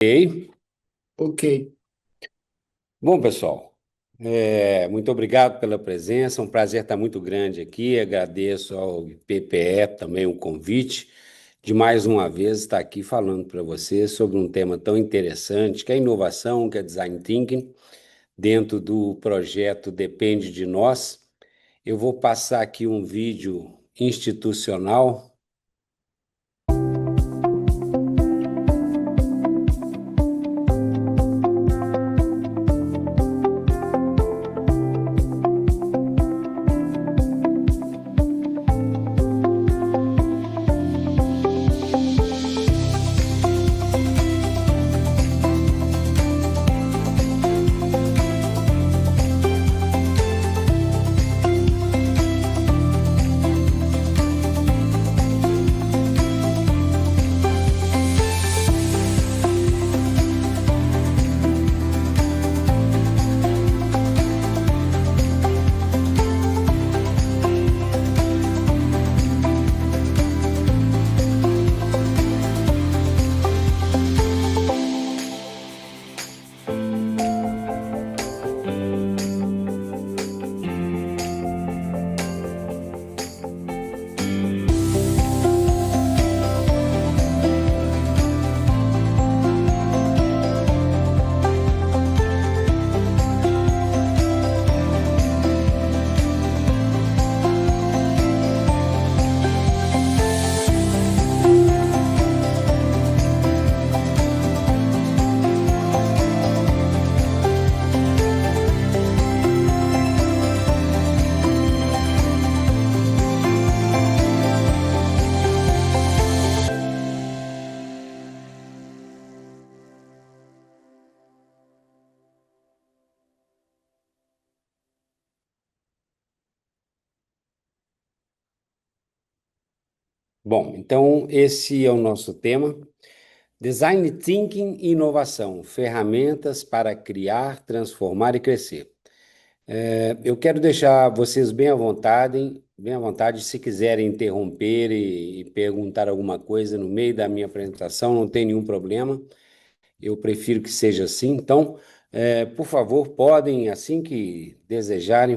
Ok. Ok. Bom, pessoal, muito obrigado pela presença. Um prazer estar muito grande aqui. Agradeço ao PPE também o convite de mais uma vez estar aqui falando para vocês sobre um tema tão interessante que é a inovação, que é design thinking, dentro do projeto Depende de Nós. Eu vou passar aqui um vídeo institucional. Bom, então esse é o nosso tema. Design Thinking e inovação, ferramentas para criar, transformar e crescer. Eu quero deixar vocês bem à vontade, se quiserem interromper e perguntar alguma coisa no meio da minha apresentação, não tem nenhum problema, eu prefiro que seja assim. Então, por favor, podem, assim que desejarem,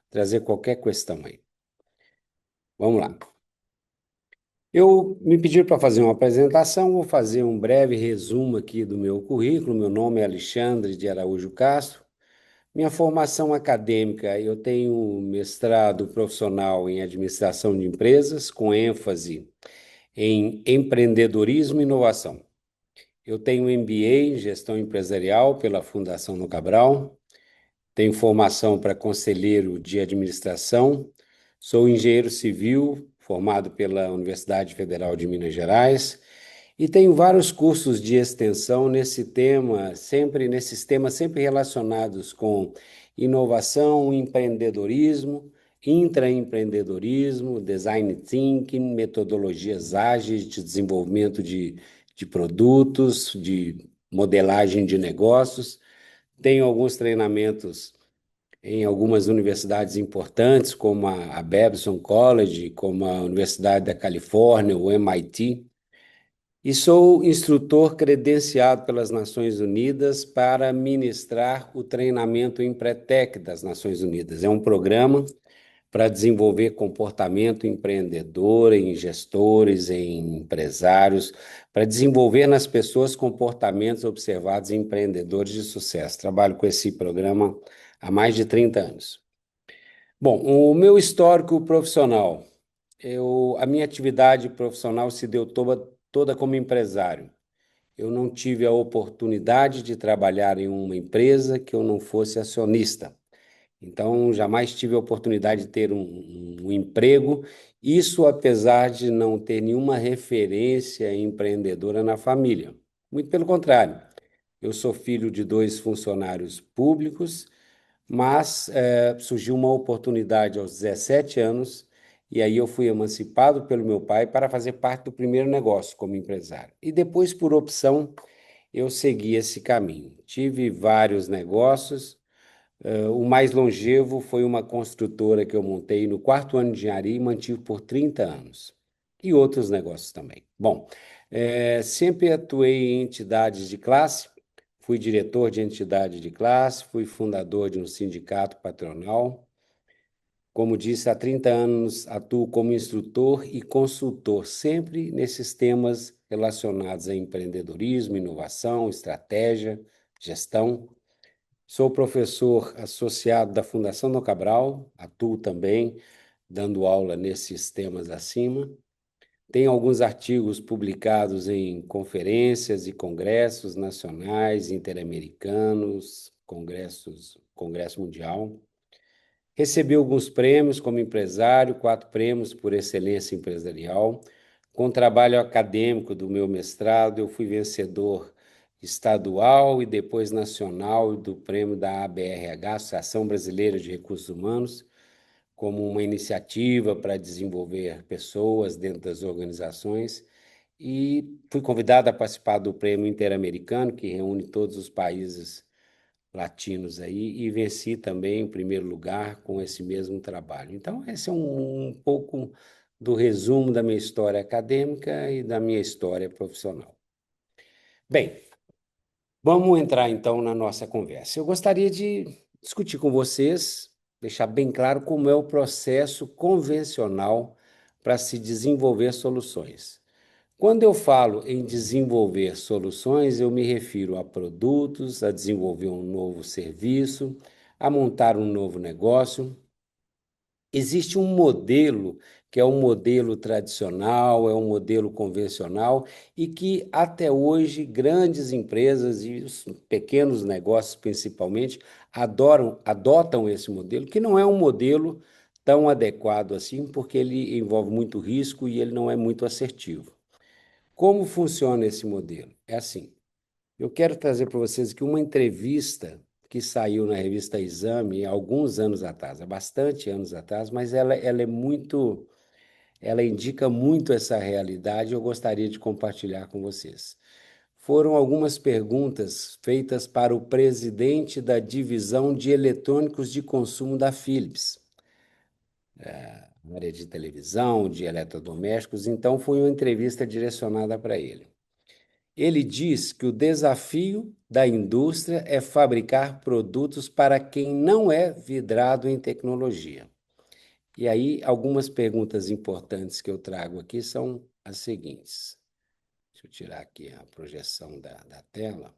trazer qualquer questão aí. Vamos lá. Eu me pediram para fazer uma apresentação, vou fazer um breve resumo aqui do meu currículo. Meu nome é Alexandre de Araújo Castro. Minha formação acadêmica, eu tenho mestrado profissional em administração de empresas, com ênfase em empreendedorismo e inovação. Eu tenho MBA em gestão empresarial pela Fundação No Cabral, tenho formação para conselheiro de administração, sou engenheiro civil, formado pela Universidade Federal de Minas Gerais, e tenho vários cursos de extensão nesses temas sempre relacionados com inovação, empreendedorismo, intraempreendedorismo, design thinking, metodologias ágeis de desenvolvimento de produtos, de modelagem de negócios. Tenho alguns treinamentos em algumas universidades importantes, como a Babson College, como a Universidade da Califórnia, o MIT, e sou instrutor credenciado pelas Nações Unidas para ministrar o treinamento Empretec das Nações Unidas. É um programa para desenvolver comportamento empreendedor em gestores, em empresários, para desenvolver nas pessoas comportamentos observados em empreendedores de sucesso. Trabalho com esse programa há mais de 30 anos. Bom, o meu histórico profissional, a minha atividade profissional se deu toda como empresário. Eu não tive a oportunidade de trabalhar em uma empresa que eu não fosse acionista. Então, jamais tive a oportunidade de ter um emprego, isso apesar de não ter nenhuma referência empreendedora na família. Muito pelo contrário, eu sou filho de dois funcionários públicos, mas surgiu uma oportunidade aos 17 anos, e aí eu fui emancipado pelo meu pai para fazer parte do primeiro negócio como empresário. E depois, por opção, eu segui esse caminho. Tive vários negócios. O mais longevo foi uma construtora que eu montei no quarto ano de engenharia e mantive por 30 anos. E outros negócios também. Bom, Sempre atuei em entidades de classe, fui diretor de entidade de classe, fui fundador de um sindicato patronal. Como disse, há 30 anos atuo como instrutor e consultor, sempre nesses temas relacionados a empreendedorismo, inovação, estratégia, gestão. Sou professor associado da Fundação Dom Cabral, atuo também dando aula nesses temas acima. Tenho alguns artigos publicados em conferências e congressos nacionais, interamericanos, Congresso Mundial. Recebi alguns prêmios como empresário, 4 prêmios por excelência empresarial. Com o trabalho acadêmico do meu mestrado, eu fui vencedor estadual e depois nacional do prêmio da ABRH, Associação Brasileira de Recursos Humanos, como uma iniciativa para desenvolver pessoas dentro das organizações. E fui convidado a participar do Prêmio Interamericano, que reúne todos os países latinos aí, e venci também em primeiro lugar com esse mesmo trabalho. Então, esse é um pouco do resumo da minha história acadêmica e da minha história profissional. Bem, vamos entrar então na nossa conversa. Eu gostaria de discutir com vocês, deixar bem claro como é o processo convencional para se desenvolver soluções. Quando eu falo em desenvolver soluções, eu me refiro a produtos, a desenvolver um novo serviço, a montar um novo negócio. Existe um modelo que é um modelo tradicional, é um modelo convencional e que até hoje grandes empresas e os pequenos negócios principalmente adotam esse modelo, que não é um modelo tão adequado assim, porque ele envolve muito risco e ele não é muito assertivo. Como funciona esse modelo? É assim, eu quero trazer para vocês aqui uma entrevista que saiu na revista Exame há alguns anos atrás, há bastante anos atrás, mas ela indica muito essa realidade e eu gostaria de compartilhar com vocês. Foram algumas perguntas feitas para o presidente da divisão de eletrônicos de consumo da Philips, na área de televisão, de eletrodomésticos, então foi uma entrevista direcionada para ele. Ele diz que o desafio da indústria é fabricar produtos para quem não é vidrado em tecnologia. E aí, algumas perguntas importantes que eu trago aqui são as seguintes. Deixa eu tirar aqui a projeção da tela.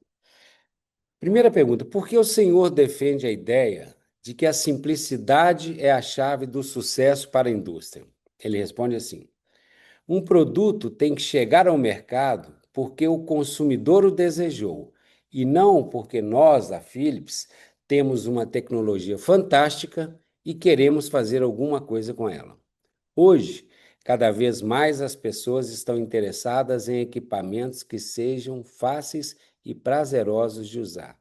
Primeira pergunta: por que o senhor defende a ideia de que a simplicidade é a chave do sucesso para a indústria? Ele responde assim: um produto tem que chegar ao mercado porque o consumidor o desejou e não porque nós, da Philips, temos uma tecnologia fantástica e queremos fazer alguma coisa com ela. Hoje, cada vez mais as pessoas estão interessadas em equipamentos que sejam fáceis e prazerosos de usar.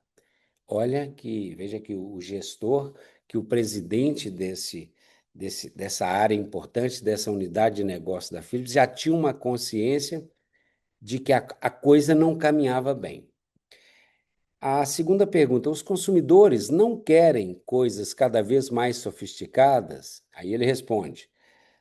Veja que o gestor, que o presidente dessa área importante, dessa unidade de negócio da Philips, já tinha uma consciência de que a coisa não caminhava bem. A segunda pergunta: os consumidores não querem coisas cada vez mais sofisticadas? Aí ele responde: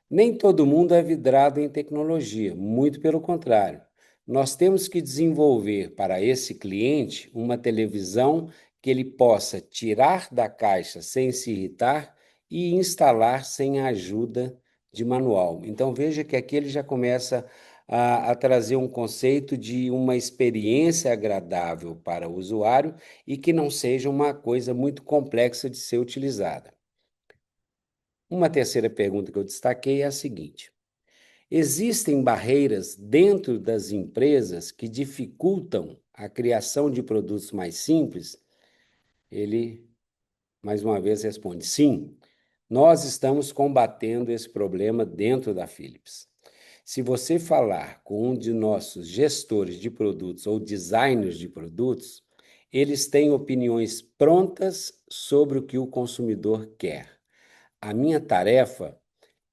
nem todo mundo é vidrado em tecnologia, muito pelo contrário. Nós temos que desenvolver para esse cliente uma televisão que ele possa tirar da caixa sem se irritar e instalar sem a ajuda de manual. Então veja que aqui ele já começa a trazer um conceito de uma experiência agradável para o usuário e que não seja uma coisa muito complexa de ser utilizada. Uma terceira pergunta que eu destaquei é a seguinte: existem barreiras dentro das empresas que dificultam a criação de produtos mais simples? Ele, mais uma vez, responde: sim, nós estamos combatendo esse problema dentro da Philips. Se você falar com um de nossos gestores de produtos ou designers de produtos, eles têm opiniões prontas sobre o que o consumidor quer. A minha tarefa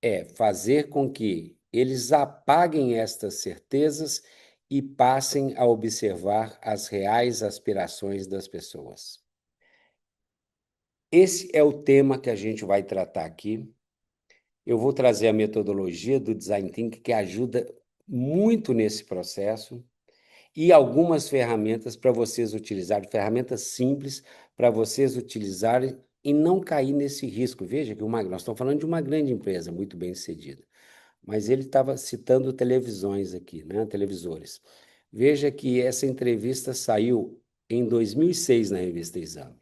é fazer com que eles apaguem estas certezas e passem a observar as reais aspirações das pessoas. Esse é o tema que a gente vai tratar aqui. Eu vou trazer a metodologia do Design Thinking que ajuda muito nesse processo e algumas ferramentas para vocês utilizarem, ferramentas simples para vocês utilizarem e não cair nesse risco. Veja que nós estamos falando de uma grande empresa, muito bem sucedida, mas ele estava citando televisões aqui, né? Televisores. Veja que essa entrevista saiu em 2006 na revista Exame.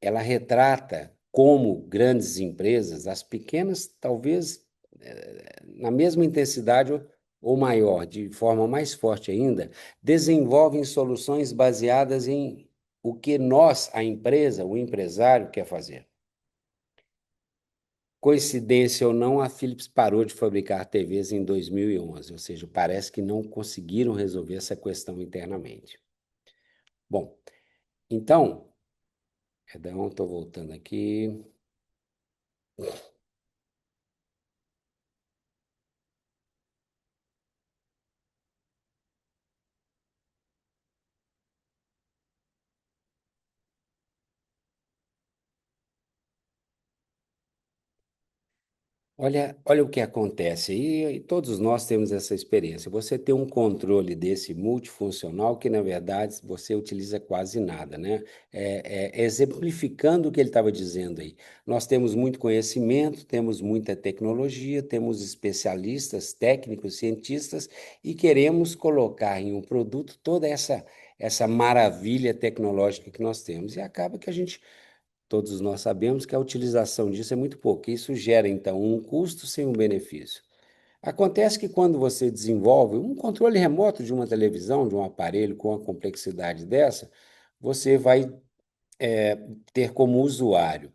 Ela retrata como grandes empresas, as pequenas, talvez na mesma intensidade ou maior, de forma mais forte ainda, desenvolvem soluções baseadas em o que nós, a empresa, o empresário, quer fazer. Coincidência ou não, a Philips parou de fabricar TVs em 2011, ou seja, parece que não conseguiram resolver essa questão internamente. Bom, então, perdão, estou voltando aqui. Olha o que acontece, e todos nós temos essa experiência. Você tem um controle desse multifuncional que, na verdade, você utiliza quase nada, né? Exemplificando o que ele estava dizendo aí. Nós temos muito conhecimento, temos muita tecnologia, temos especialistas, técnicos, cientistas, e queremos colocar em um produto toda essa maravilha tecnológica que nós temos. E acaba que todos nós sabemos que a utilização disso é muito pouca. Isso gera, então, um custo sem um benefício. Acontece que quando você desenvolve um controle remoto de uma televisão, de um aparelho com uma complexidade dessa, você vai ter como usuário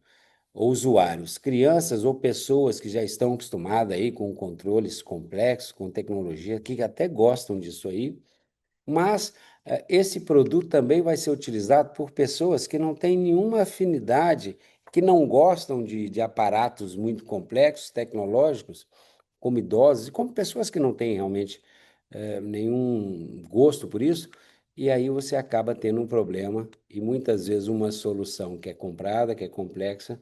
ou usuários, crianças ou pessoas que já estão acostumadas aí com controles complexos, com tecnologia, que até gostam disso aí, mas esse produto também vai ser utilizado por pessoas que não têm nenhuma afinidade, que não gostam de aparatos muito complexos, tecnológicos, como idosos, e como pessoas que não têm realmente nenhum gosto por isso, e aí você acaba tendo um problema, e muitas vezes uma solução que é comprada, que é complexa,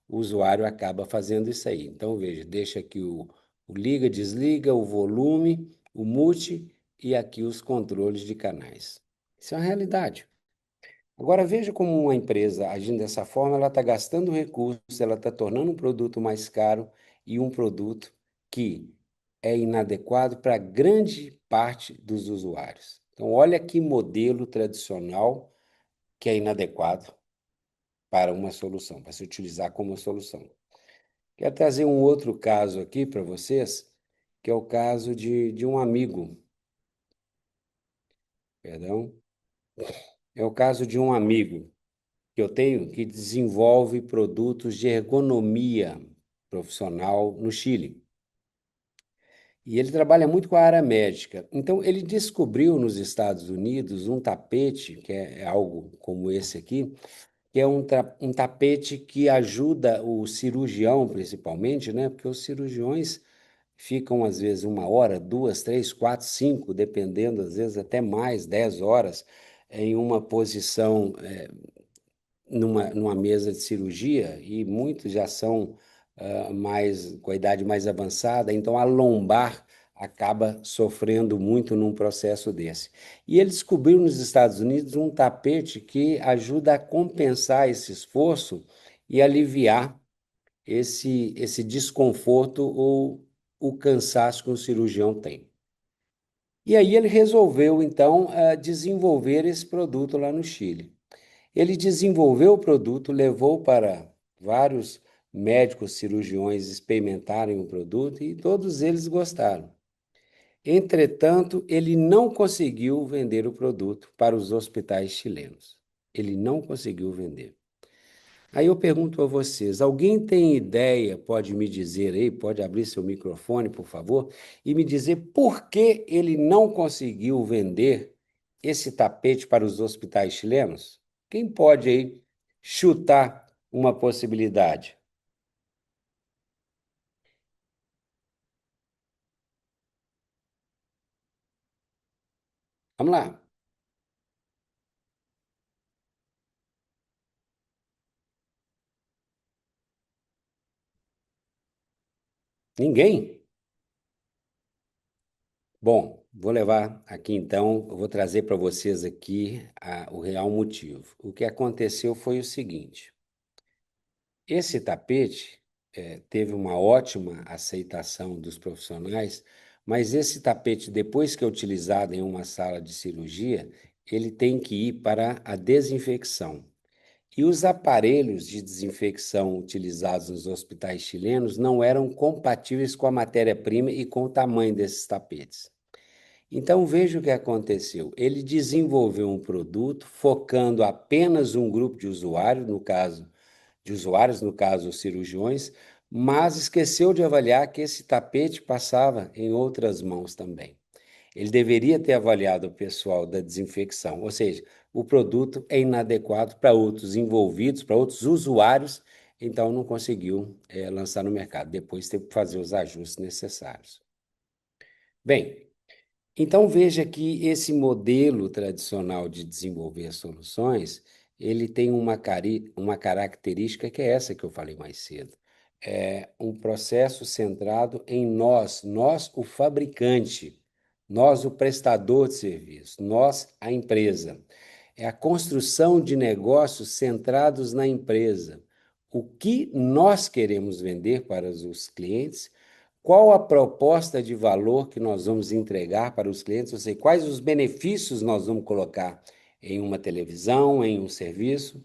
o usuário acaba fazendo isso aí. Então, veja, deixa aqui o liga, desliga, o volume, o mute e aqui os controles de canais. Isso é uma realidade. Agora, veja como uma empresa agindo dessa forma, ela está gastando recursos, ela está tornando um produto mais caro e um produto que é inadequado para grande parte dos usuários. Então, olha que modelo tradicional que é inadequado para uma solução, para se utilizar como uma solução. Quero trazer um outro caso aqui para vocês, que é o caso de um amigo, perdão, é o caso de um amigo que eu tenho que desenvolve produtos de ergonomia profissional no Chile. E ele trabalha muito com a área médica. Então, ele descobriu nos Estados Unidos um tapete, que é algo como esse aqui, que é um tapete que ajuda o cirurgião, principalmente, né? Porque os cirurgiões ficam, às vezes, 1 hora, 2, 3, 4, 5, dependendo, às vezes até mais, 10 horas, em uma posição numa mesa de cirurgia, e muitos já são mais com a idade mais avançada, então a lombar acaba sofrendo muito num processo desse. E ele descobriu nos Estados Unidos um tapete que ajuda a compensar esse esforço e aliviar esse desconforto ou o cansaço que o cirurgião tem. E aí ele resolveu, então, desenvolver esse produto lá no Chile. Ele desenvolveu o produto, levou para vários médicos cirurgiões experimentarem o produto e todos eles gostaram. Entretanto, ele não conseguiu vender o produto para os hospitais chilenos. Ele não conseguiu vender. Aí eu pergunto a vocês: alguém tem ideia, pode me dizer aí, pode abrir seu microfone, por favor, e me dizer por que ele não conseguiu vender esse tapete para os hospitais chilenos? Quem pode aí chutar uma possibilidade? Vamos lá. Ninguém? Bom, vou levar aqui então, eu vou trazer para vocês aqui o real motivo. O que aconteceu foi o seguinte: esse tapete teve uma ótima aceitação dos profissionais, mas esse tapete, depois que é utilizado em uma sala de cirurgia, ele tem que ir para a desinfecção. E os aparelhos de desinfecção utilizados nos hospitais chilenos não eram compatíveis com a matéria-prima e com o tamanho desses tapetes. Então veja o que aconteceu. Ele desenvolveu um produto focando apenas um grupo de usuários, no caso os cirurgiões, mas esqueceu de avaliar que esse tapete passava em outras mãos também. Ele deveria ter avaliado o pessoal da desinfecção, ou seja, o produto é inadequado para outros envolvidos, para outros usuários, então não conseguiu lançar no mercado. Depois teve que fazer os ajustes necessários. Bem, então veja que esse modelo tradicional de desenvolver soluções, ele tem uma característica que é essa que eu falei mais cedo. É um processo centrado em nós o fabricante, nós o prestador de serviço, nós a empresa. É a construção de negócios centrados na empresa. O que nós queremos vender para os clientes, qual a proposta de valor que nós vamos entregar para os clientes, ou seja, quais os benefícios nós vamos colocar em uma televisão, em um serviço,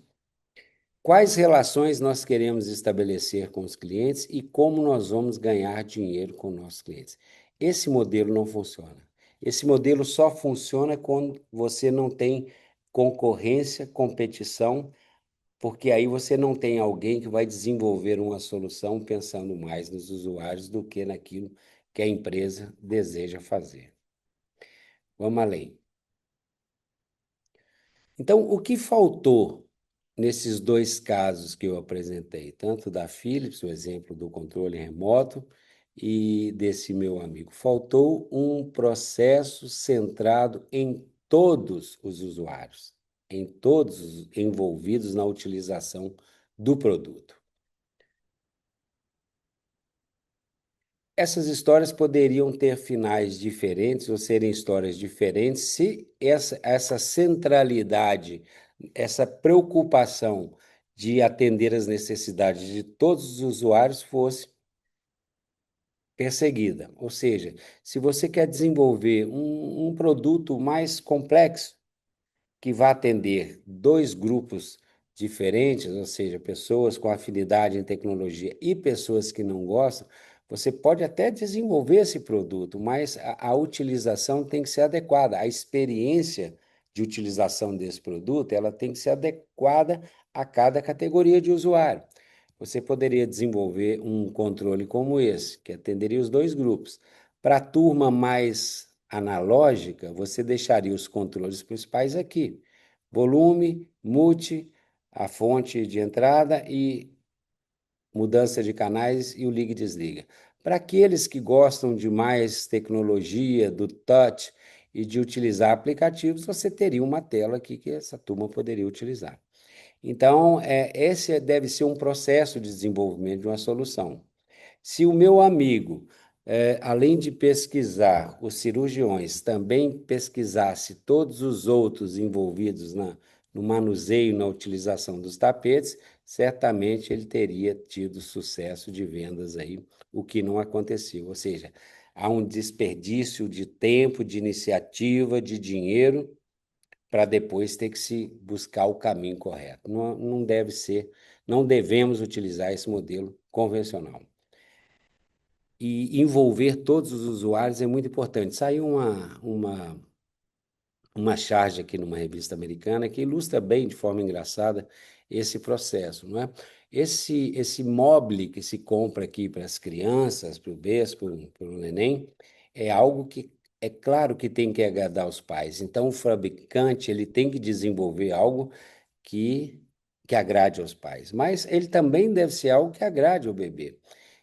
quais relações nós queremos estabelecer com os clientes e como nós vamos ganhar dinheiro com nossos clientes. Esse modelo não funciona. Esse modelo só funciona quando você não tem concorrência, competição, porque aí você não tem alguém que vai desenvolver uma solução pensando mais nos usuários do que naquilo que a empresa deseja fazer. Vamos além. Então, o que faltou nesses dois casos que eu apresentei, tanto da Philips, o exemplo do controle remoto, e desse meu amigo? Faltou um processo centrado em todos os usuários, em todos os envolvidos na utilização do produto. Essas histórias poderiam ter finais diferentes ou serem histórias diferentes se essa centralidade, essa preocupação de atender as necessidades de todos os usuários fosse perseguida. Ou seja, se você quer desenvolver um produto mais complexo, que vai atender dois grupos diferentes, ou seja, pessoas com afinidade em tecnologia e pessoas que não gostam, você pode até desenvolver esse produto, mas a utilização tem que ser adequada. A experiência de utilização desse produto, ela tem que ser adequada a cada categoria de usuário. Você poderia desenvolver um controle como esse, que atenderia os dois grupos. Para a turma mais analógica, você deixaria os controles principais aqui: volume, mute, a fonte de entrada e mudança de canais e o liga e desliga. Para aqueles que gostam de mais tecnologia, do touch e de utilizar aplicativos, você teria uma tela aqui que essa turma poderia utilizar. Então, esse deve ser um processo de desenvolvimento de uma solução. Se o meu amigo, além de pesquisar os cirurgiões, também pesquisasse todos os outros envolvidos no manuseio, na utilização dos tapetes, certamente ele teria tido sucesso de vendas aí, o que não aconteceu. Ou seja, há um desperdício de tempo, de iniciativa, de dinheiro, para depois ter que se buscar o caminho correto. Não, não deve ser, não devemos utilizar esse modelo convencional. E envolver todos os usuários é muito importante. Saiu uma charge aqui numa revista americana que ilustra bem, de forma engraçada, esse processo, não é? Esse mobile que se compra aqui para as crianças, para o berço, para o neném, é algo que é claro que tem que agradar os pais. Então, o fabricante ele tem que desenvolver algo que, que agrade aos pais, mas ele também deve ser algo que agrade ao bebê.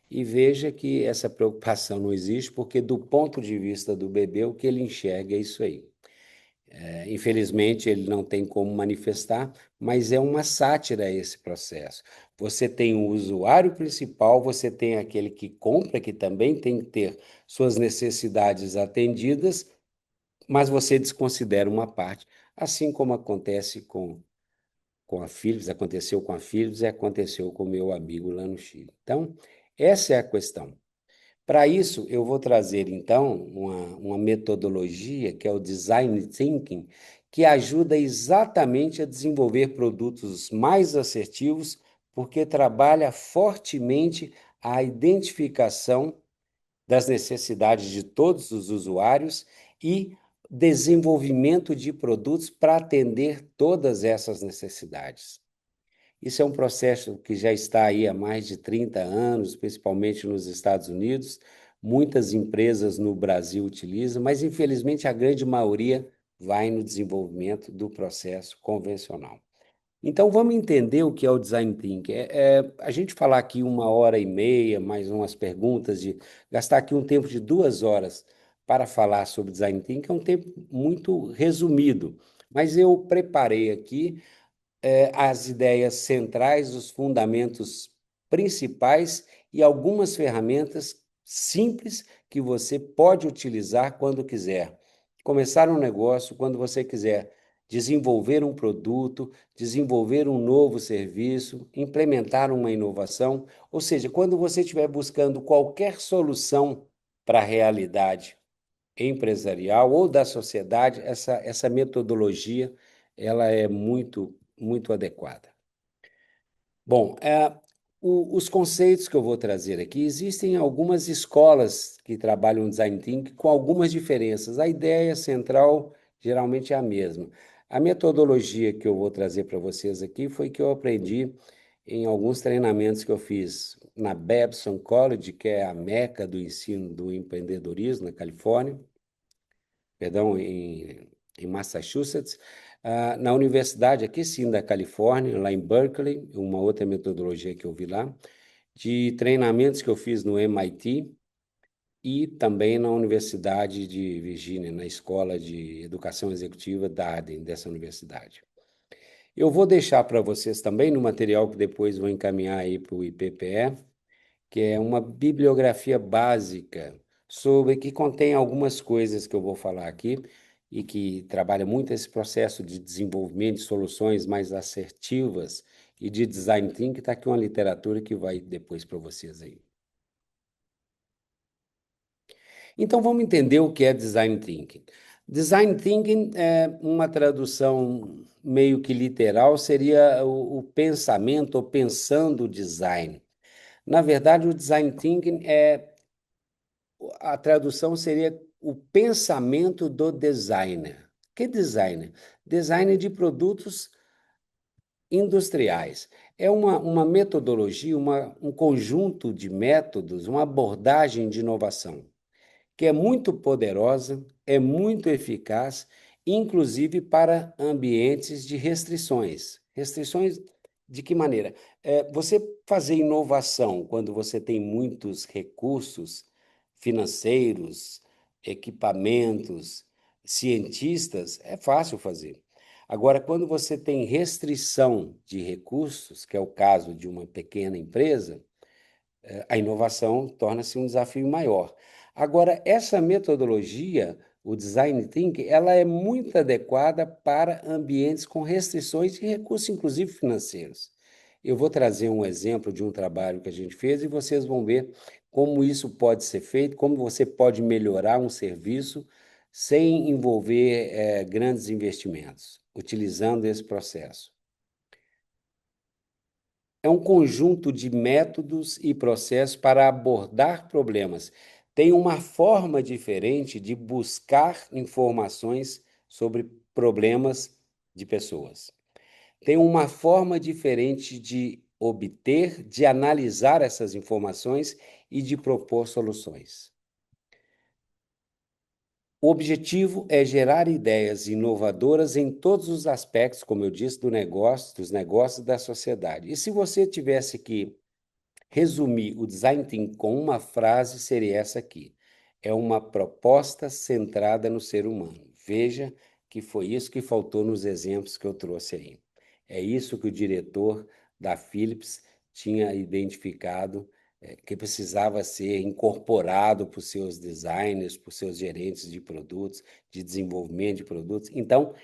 E veja que essa preocupação não existe, porque do ponto de vista do bebê, o que ele enxerga é isso aí. Infelizmente, ele não tem como manifestar, mas é uma sátira esse processo. Você tem o usuário principal, você tem aquele que compra, que também tem que ter suas necessidades atendidas, mas você desconsidera uma parte, assim como acontece com a Philips, aconteceu com a Philips e aconteceu com o meu amigo lá no Chile. Então, essa é a questão. Para isso, eu vou trazer, então, uma metodologia que é o Design Thinking, que ajuda exatamente a desenvolver produtos mais assertivos, porque trabalha fortemente a identificação das necessidades de todos os usuários e desenvolvimento de produtos para atender todas essas necessidades. Isso é um processo que já está aí há mais de 30 anos, principalmente nos Estados Unidos. Muitas empresas no Brasil utilizam, mas infelizmente a grande maioria vai no desenvolvimento do processo convencional. Então vamos entender o que é o design thinking. A gente falar aqui 1 hora e meia, mais umas perguntas, de gastar aqui um tempo de 2 horas para falar sobre design thinking é um tempo muito resumido, mas eu preparei aqui as ideias centrais, os fundamentos principais e algumas ferramentas simples que você pode utilizar quando quiser. Começar um negócio, quando você quiser desenvolver um produto, desenvolver um novo serviço, implementar uma inovação, ou seja, quando você estiver buscando qualquer solução para a realidade empresarial ou da sociedade, essa metodologia ela é muito adequada. Bom, os conceitos que eu vou trazer aqui, existem algumas escolas que trabalham design thinking com algumas diferenças. A ideia central geralmente é a mesma. A metodologia que eu vou trazer para vocês aqui foi que eu aprendi em alguns treinamentos que eu fiz na Babson College, que é a meca do ensino do empreendedorismo na Califórnia, perdão, em Massachusetts, na universidade aqui sim da Califórnia, lá em Berkeley, uma outra metodologia que eu vi lá, de treinamentos que eu fiz no MIT e também na Universidade de Virgínia, na Escola de Educação Executiva Darden, dessa universidade. Eu vou deixar para vocês também no material que depois vou encaminhar aí para o IPPE, que é uma bibliografia básica sobre que contém algumas coisas que eu vou falar aqui e que trabalha muito esse processo de desenvolvimento de soluções mais assertivas e de design thinking. Está aqui uma literatura que vai depois para vocês aí. Então vamos entender o que é design thinking. Design thinking é uma tradução meio que literal, seria o pensamento ou pensando o design. Na verdade, o design thinking a tradução seria o pensamento do designer. Que designer? Designer de produtos industriais. É uma metodologia, um conjunto de métodos, uma abordagem de inovação que é muito poderosa, é muito eficaz, inclusive para ambientes de restrições. Restrições de que maneira? Você fazer inovação quando você tem muitos recursos financeiros, equipamentos, cientistas, é fácil fazer. Agora, quando você tem restrição de recursos, que é o caso de uma pequena empresa, a inovação torna-se um desafio maior. Agora, essa metodologia, o design thinking, ela é muito adequada para ambientes com restrições de recursos, inclusive financeiros. Eu vou trazer um exemplo de um trabalho que a gente fez e vocês vão ver como isso pode ser feito, como você pode melhorar um serviço sem envolver grandes investimentos, utilizando esse processo. É um conjunto de métodos e processos para abordar problemas. Tem uma forma diferente de buscar informações sobre problemas de pessoas. Tem uma forma diferente de obter, de analisar essas informações e de propor soluções. O objetivo é gerar ideias inovadoras em todos os aspectos, como eu disse, do negócio, dos negócios e da sociedade. E se você tivesse que resumir o design thinking com uma frase, seria essa aqui: é uma proposta centrada no ser humano. Veja que foi isso que faltou nos exemplos que eu trouxe aí. É isso que o diretor da Philips tinha identificado, que precisava ser incorporado por seus designers, por seus gerentes de produtos, de desenvolvimento de produtos. Então,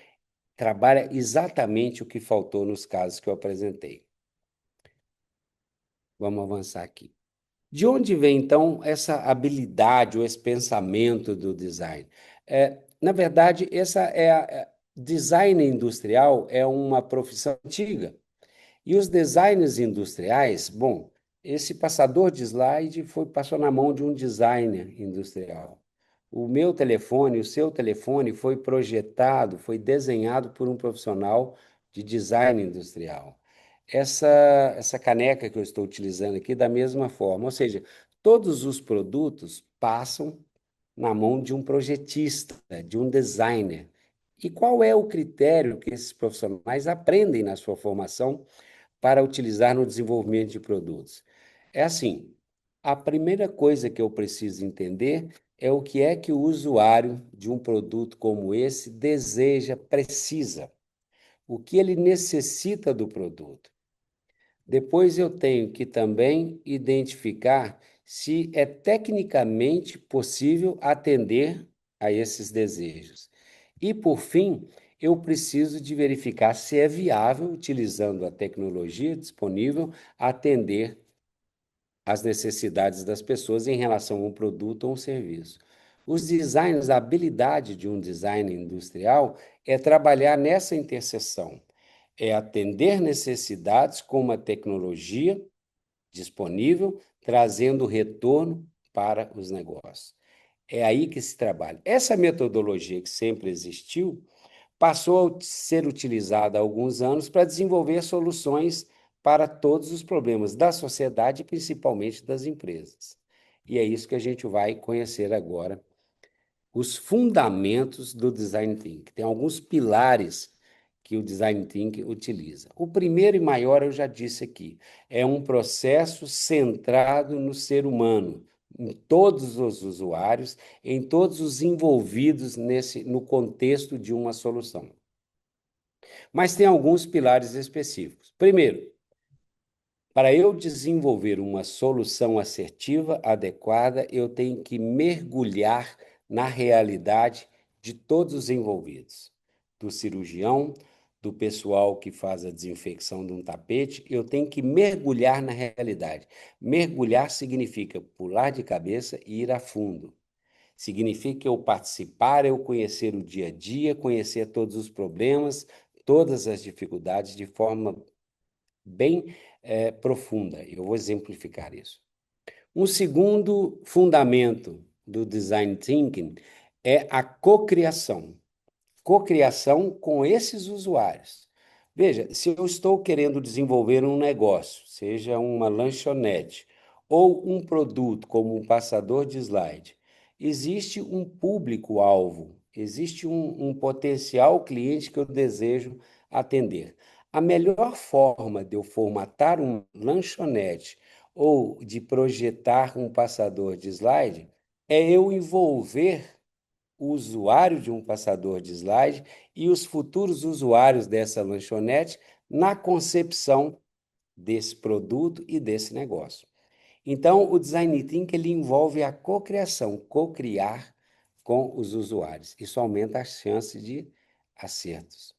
trabalha exatamente o que faltou nos casos que eu apresentei. Vamos avançar aqui. De onde vem, então, essa habilidade ou esse pensamento do design? Na verdade, design industrial é uma profissão antiga. E os designers industriais, bom, esse passador de slide passou na mão de um designer industrial. O meu telefone, o seu telefone foi projetado, foi desenhado por um profissional de design industrial. Essa, essa caneca que eu estou utilizando aqui, da mesma forma, ou seja, todos os produtos passam na mão de um projetista, de um designer. E qual é o critério que esses profissionais aprendem na sua formação para utilizar no desenvolvimento de produtos? É assim, a primeira coisa que eu preciso entender é o que é que o usuário de um produto como esse deseja, precisa, o que ele necessita do produto. Depois eu tenho que também identificar se é tecnicamente possível atender a esses desejos. E, por fim, eu preciso de verificar se é viável, utilizando a tecnologia disponível, atender às necessidades das pessoas em relação a um produto ou um serviço. Os designers, a habilidade de um design industrial é trabalhar nessa interseção, é atender necessidades com uma tecnologia disponível, trazendo retorno para os negócios. É aí que se trabalha. Essa metodologia que sempre existiu passou a ser utilizada há alguns anos para desenvolver soluções para todos os problemas da sociedade e principalmente das empresas. E é isso que a gente vai conhecer agora, os fundamentos do Design Thinking. Tem alguns pilares que o Design Thinking utiliza. O primeiro e maior, eu já disse aqui, é um processo centrado no ser humano, em todos os usuários, em todos os envolvidos no contexto de uma solução. Mas tem alguns pilares específicos. Primeiro, para eu desenvolver uma solução assertiva, adequada, eu tenho que mergulhar na realidade de todos os envolvidos, do cirurgião, do pessoal que faz a desinfecção de um tapete, eu tenho que mergulhar na realidade. Mergulhar significa pular de cabeça e ir a fundo. Significa eu participar, eu conhecer o dia a dia, conhecer todos os problemas, todas as dificuldades de forma bem profunda. Eu vou exemplificar isso. Um segundo fundamento do design thinking é a cocriação. Cocriação com esses usuários. Veja, se eu estou querendo desenvolver um negócio, seja uma lanchonete ou um produto como um passador de slide, existe um público-alvo, existe um potencial cliente que eu desejo atender. A melhor forma de eu formatar um lanchonete ou de projetar um passador de slide é eu envolver o usuário de um passador de slide e os futuros usuários dessa lanchonete na concepção desse produto e desse negócio. Então, o design thinking ele envolve a cocriação, cocriar com os usuários. Isso aumenta as chances de acertos.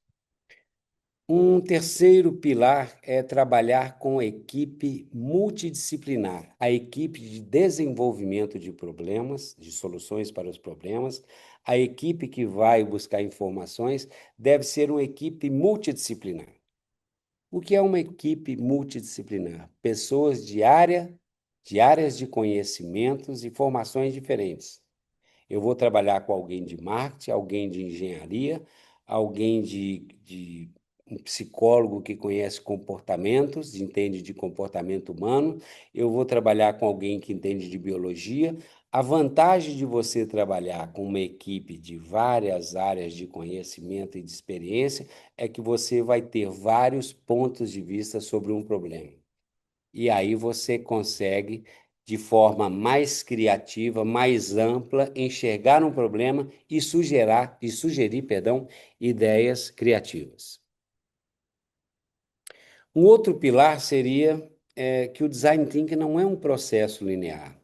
Um terceiro pilar é trabalhar com equipe multidisciplinar, a equipe de desenvolvimento de problemas, de soluções para os problemas, a equipe que vai buscar informações deve ser uma equipe multidisciplinar. O que é uma equipe multidisciplinar? Pessoas de áreas de conhecimentos e formações diferentes. Eu vou trabalhar com alguém de marketing, alguém de engenharia, alguém de um psicólogo que conhece comportamentos, entende de comportamento humano. Eu vou trabalhar com alguém que entende de biologia. A vantagem de você trabalhar com uma equipe de várias áreas de conhecimento e de experiência é que você vai ter vários pontos de vista sobre um problema. E aí você consegue de forma mais criativa, mais ampla, enxergar um problema e sugerir, perdão, ideias criativas. Um outro pilar seria que o design thinking não é um processo linear.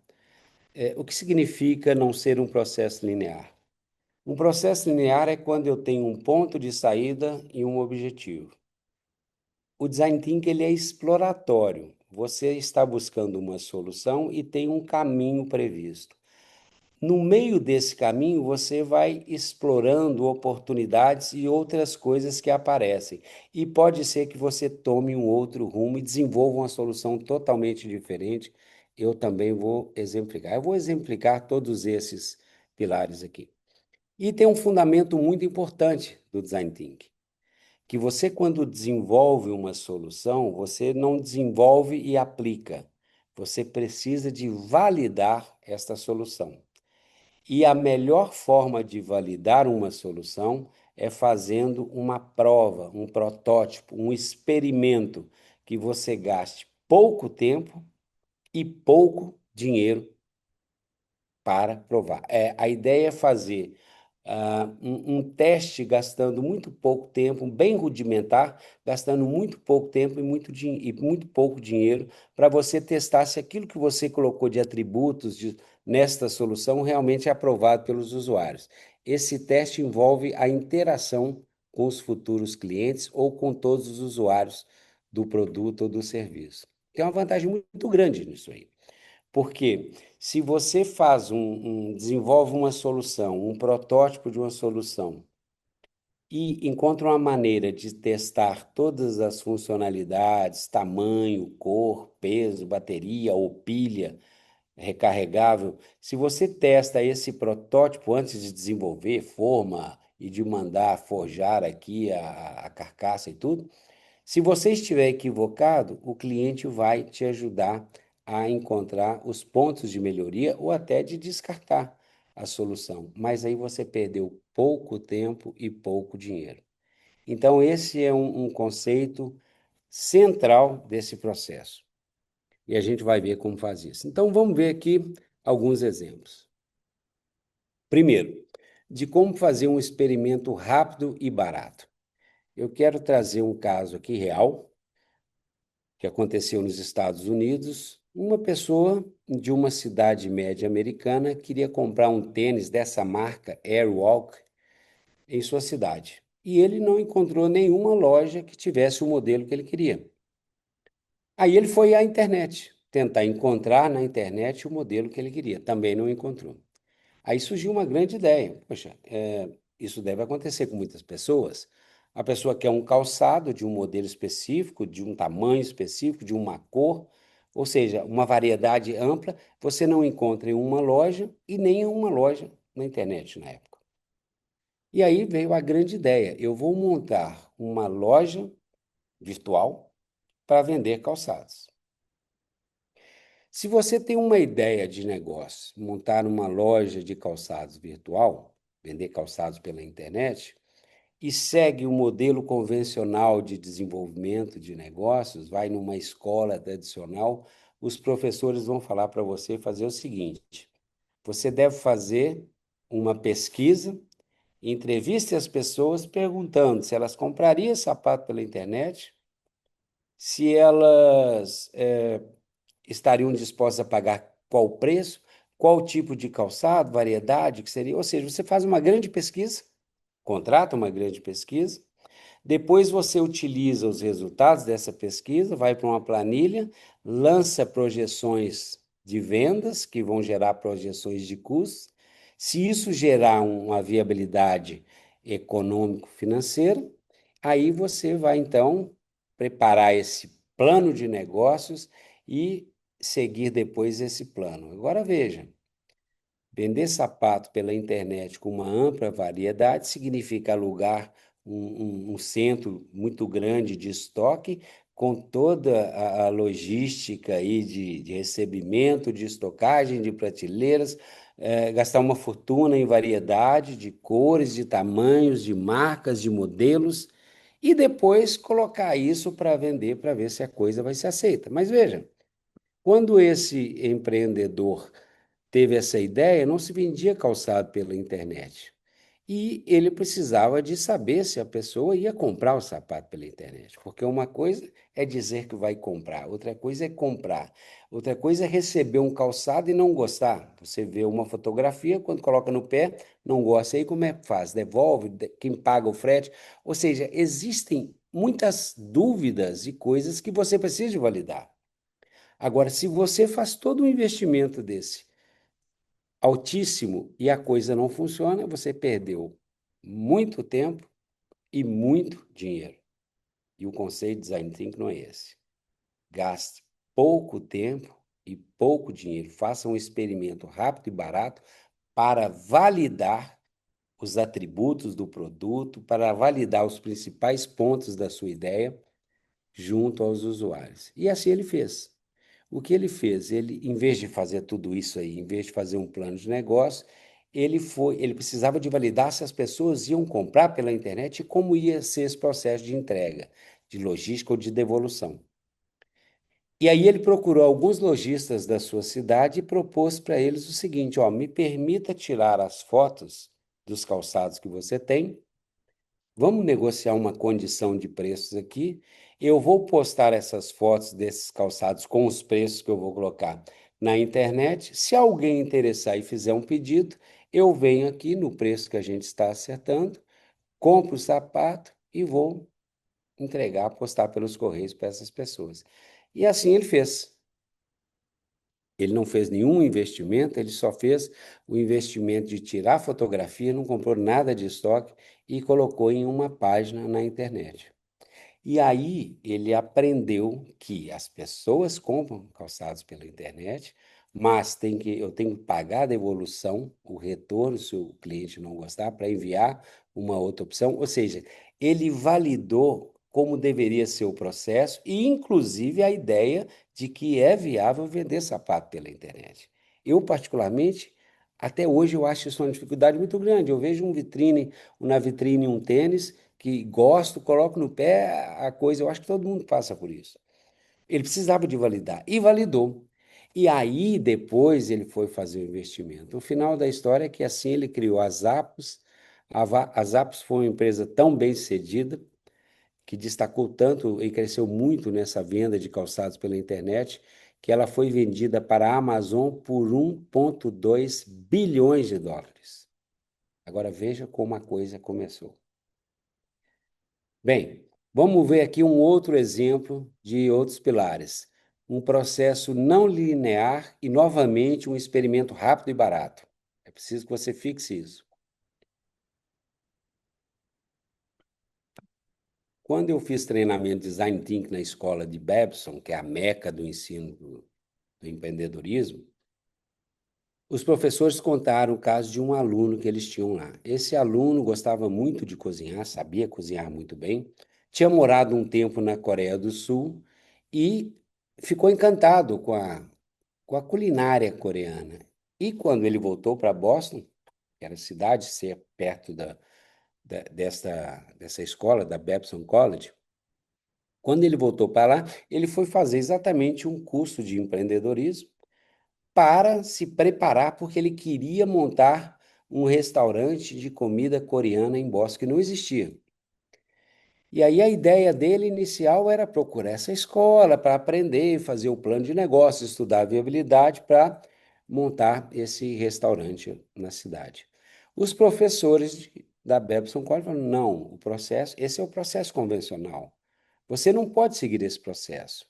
O que significa não ser um processo linear? Um processo linear é quando eu tenho um ponto de saída e um objetivo. O design thinking ele é exploratório. Você está buscando uma solução e tem um caminho previsto. No meio desse caminho, você vai explorando oportunidades e outras coisas que aparecem. E pode ser que você tome um outro rumo e desenvolva uma solução totalmente diferente. Eu também vou exemplificar. Eu vou exemplificar todos esses pilares aqui. E tem um fundamento muito importante do design thinking, que você, quando desenvolve uma solução, você não desenvolve e aplica. Você precisa de validar esta solução. E a melhor forma de validar uma solução é fazendo uma prova, um protótipo, um experimento que você gaste pouco tempo e pouco dinheiro para provar. A ideia é fazer um teste gastando muito pouco tempo, bem rudimentar, gastando muito pouco tempo e muito pouco dinheiro, para você testar se aquilo que você colocou de atributos nesta solução realmente é aprovado pelos usuários. Esse teste envolve a interação com os futuros clientes ou com todos os usuários do produto ou do serviço. Tem uma vantagem muito grande nisso aí. Porque se você desenvolve uma solução, um protótipo de uma solução, e encontra uma maneira de testar todas as funcionalidades, tamanho, cor, peso, bateria ou pilha recarregável, se você testa esse protótipo antes de desenvolver, forma e de mandar forjar aqui a carcaça e tudo, se você estiver equivocado, o cliente vai te ajudar a encontrar os pontos de melhoria ou até de descartar a solução. Mas aí você perdeu pouco tempo e pouco dinheiro. Então, esse é um conceito central desse processo. E a gente vai ver como faz isso. Então, vamos ver aqui alguns exemplos. Primeiro, de como fazer um experimento rápido e barato. Eu quero trazer um caso aqui real que aconteceu nos Estados Unidos. Uma pessoa de uma cidade média americana queria comprar um tênis dessa marca Airwalk em sua cidade. E ele não encontrou nenhuma loja que tivesse o modelo que ele queria. Aí ele foi à internet, tentar encontrar na internet o modelo que ele queria. Também não encontrou. Aí surgiu uma grande ideia. Poxa, isso deve acontecer com muitas pessoas. A pessoa quer um calçado de um modelo específico, de um tamanho específico, de uma cor, ou seja, uma variedade ampla, você não encontra em uma loja e nem em uma loja na internet na época. E aí veio a grande ideia: eu vou montar uma loja virtual para vender calçados. Se você tem uma ideia de negócio, montar uma loja de calçados virtual, vender calçados pela internet, e segue o modelo convencional de desenvolvimento de negócios, vai numa escola tradicional, os professores vão falar para você fazer o seguinte: você deve fazer uma pesquisa, entreviste as pessoas perguntando se elas comprariam sapato pela internet, se elas estariam dispostos a pagar qual preço, qual tipo de calçado, variedade que seria. Ou seja, você faz uma grande pesquisa, contrata uma grande pesquisa, depois você utiliza os resultados dessa pesquisa, vai para uma planilha, lança projeções de vendas, que vão gerar projeções de custos. Se isso gerar uma viabilidade econômico-financeira, aí você vai então preparar esse plano de negócios e seguir depois esse plano. Agora veja, vender sapato pela internet com uma ampla variedade significa alugar um centro muito grande de estoque, com toda a logística aí de recebimento, de estocagem, de prateleiras, gastar uma fortuna em variedade de cores, de tamanhos, de marcas, de modelos, e depois colocar isso para vender, para ver se a coisa vai ser aceita. Mas veja, Quando esse empreendedor teve essa ideia, não se vendia calçado pela internet. E ele precisava de saber se a pessoa ia comprar o sapato pela internet, porque uma coisa é dizer que vai comprar, outra coisa é comprar, outra coisa é receber um calçado e não gostar. Você vê uma fotografia, quando coloca no pé, não gosta, aí como é que faz? Devolve? Quem paga o frete? Ou seja, existem muitas dúvidas e coisas que você precisa de validar. Agora, se você faz todo um investimento desse altíssimo e a coisa não funciona, você perdeu muito tempo e muito dinheiro. E o conceito de design thinking não é esse. Gaste pouco tempo e pouco dinheiro. Faça um experimento rápido e barato para validar os atributos do produto, para validar os principais pontos da sua ideia junto aos usuários. E assim ele fez. O que ele fez? Ele, em vez de fazer tudo isso aí, em vez de fazer um plano de negócio, ele precisava de validar se as pessoas iam comprar pela internet e como ia ser esse processo de entrega, de logística ou de devolução. E aí ele procurou alguns lojistas da sua cidade e propôs para eles o seguinte: ó, me permita tirar as fotos dos calçados que você tem. Vamos negociar uma condição de preços aqui. Eu vou postar essas fotos desses calçados com os preços que eu vou colocar na internet. Se alguém interessar e fizer um pedido, eu venho aqui no preço que a gente está acertando, compro o sapato e vou entregar, postar pelos correios para essas pessoas. E assim ele fez. Ele não fez nenhum investimento, ele só fez o investimento de tirar fotografia, não comprou nada de estoque e colocou em uma página na internet. E aí ele aprendeu que as pessoas compram calçados pela internet, mas eu tenho que pagar a devolução, o retorno, se o cliente não gostar, para enviar uma outra opção. Ou seja, ele validou como deveria ser o processo e, inclusive, a ideia de que é viável vender sapato pela internet. Eu, particularmente, até hoje eu acho isso uma dificuldade muito grande. Eu vejo na vitrine um tênis que gosto, coloco no pé a coisa. Eu acho que todo mundo passa por isso. Ele precisava de validar e validou. E aí depois ele foi fazer o investimento. O final da história é que assim ele criou a Zappos. A Zappos foi uma empresa tão bem sucedida que destacou tanto e cresceu muito nessa venda de calçados pela internet, que ela foi vendida para a Amazon por 1,2 bilhões de dólares. Agora veja como a coisa começou. Bem, vamos ver aqui um outro exemplo de outros pilares. Um processo não linear e, novamente, um experimento rápido e barato. É preciso que você fixe isso. Quando eu fiz treinamento de Design Thinking na escola de Babson, que é a meca do ensino do empreendedorismo, os professores contaram o caso de um aluno que eles tinham lá. Esse aluno gostava muito de cozinhar, sabia cozinhar muito bem, tinha morado um tempo na Coreia do Sul e ficou encantado com a culinária coreana. E quando ele voltou para Boston, que era a cidade, ser perto dessa escola, da Babson College, quando ele voltou para lá, ele foi fazer exatamente um curso de empreendedorismo para se preparar, porque ele queria montar um restaurante de comida coreana em Boston, que não existia. E aí a ideia dele inicial era procurar essa escola para aprender, fazer o plano de negócio, estudar a viabilidade para montar esse restaurante na cidade. Os professores da Babson College falaram, não, esse é o processo convencional. Você não pode seguir esse processo.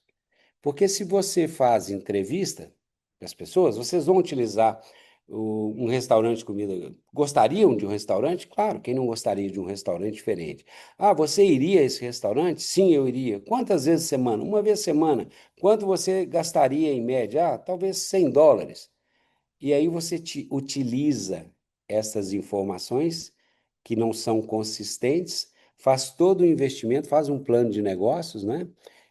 Porque se você faz entrevista com as pessoas, vocês vão utilizar um restaurante de comida. Gostariam de um restaurante? Claro, quem não gostaria de um restaurante diferente? Ah, você iria a esse restaurante? Sim, eu iria. Quantas vezes por semana? Uma vez por semana. Quanto você gastaria em média? Ah, talvez US$ 100. E aí você utiliza essas informações que não são consistentes, faz todo o investimento, faz um plano de negócios, né?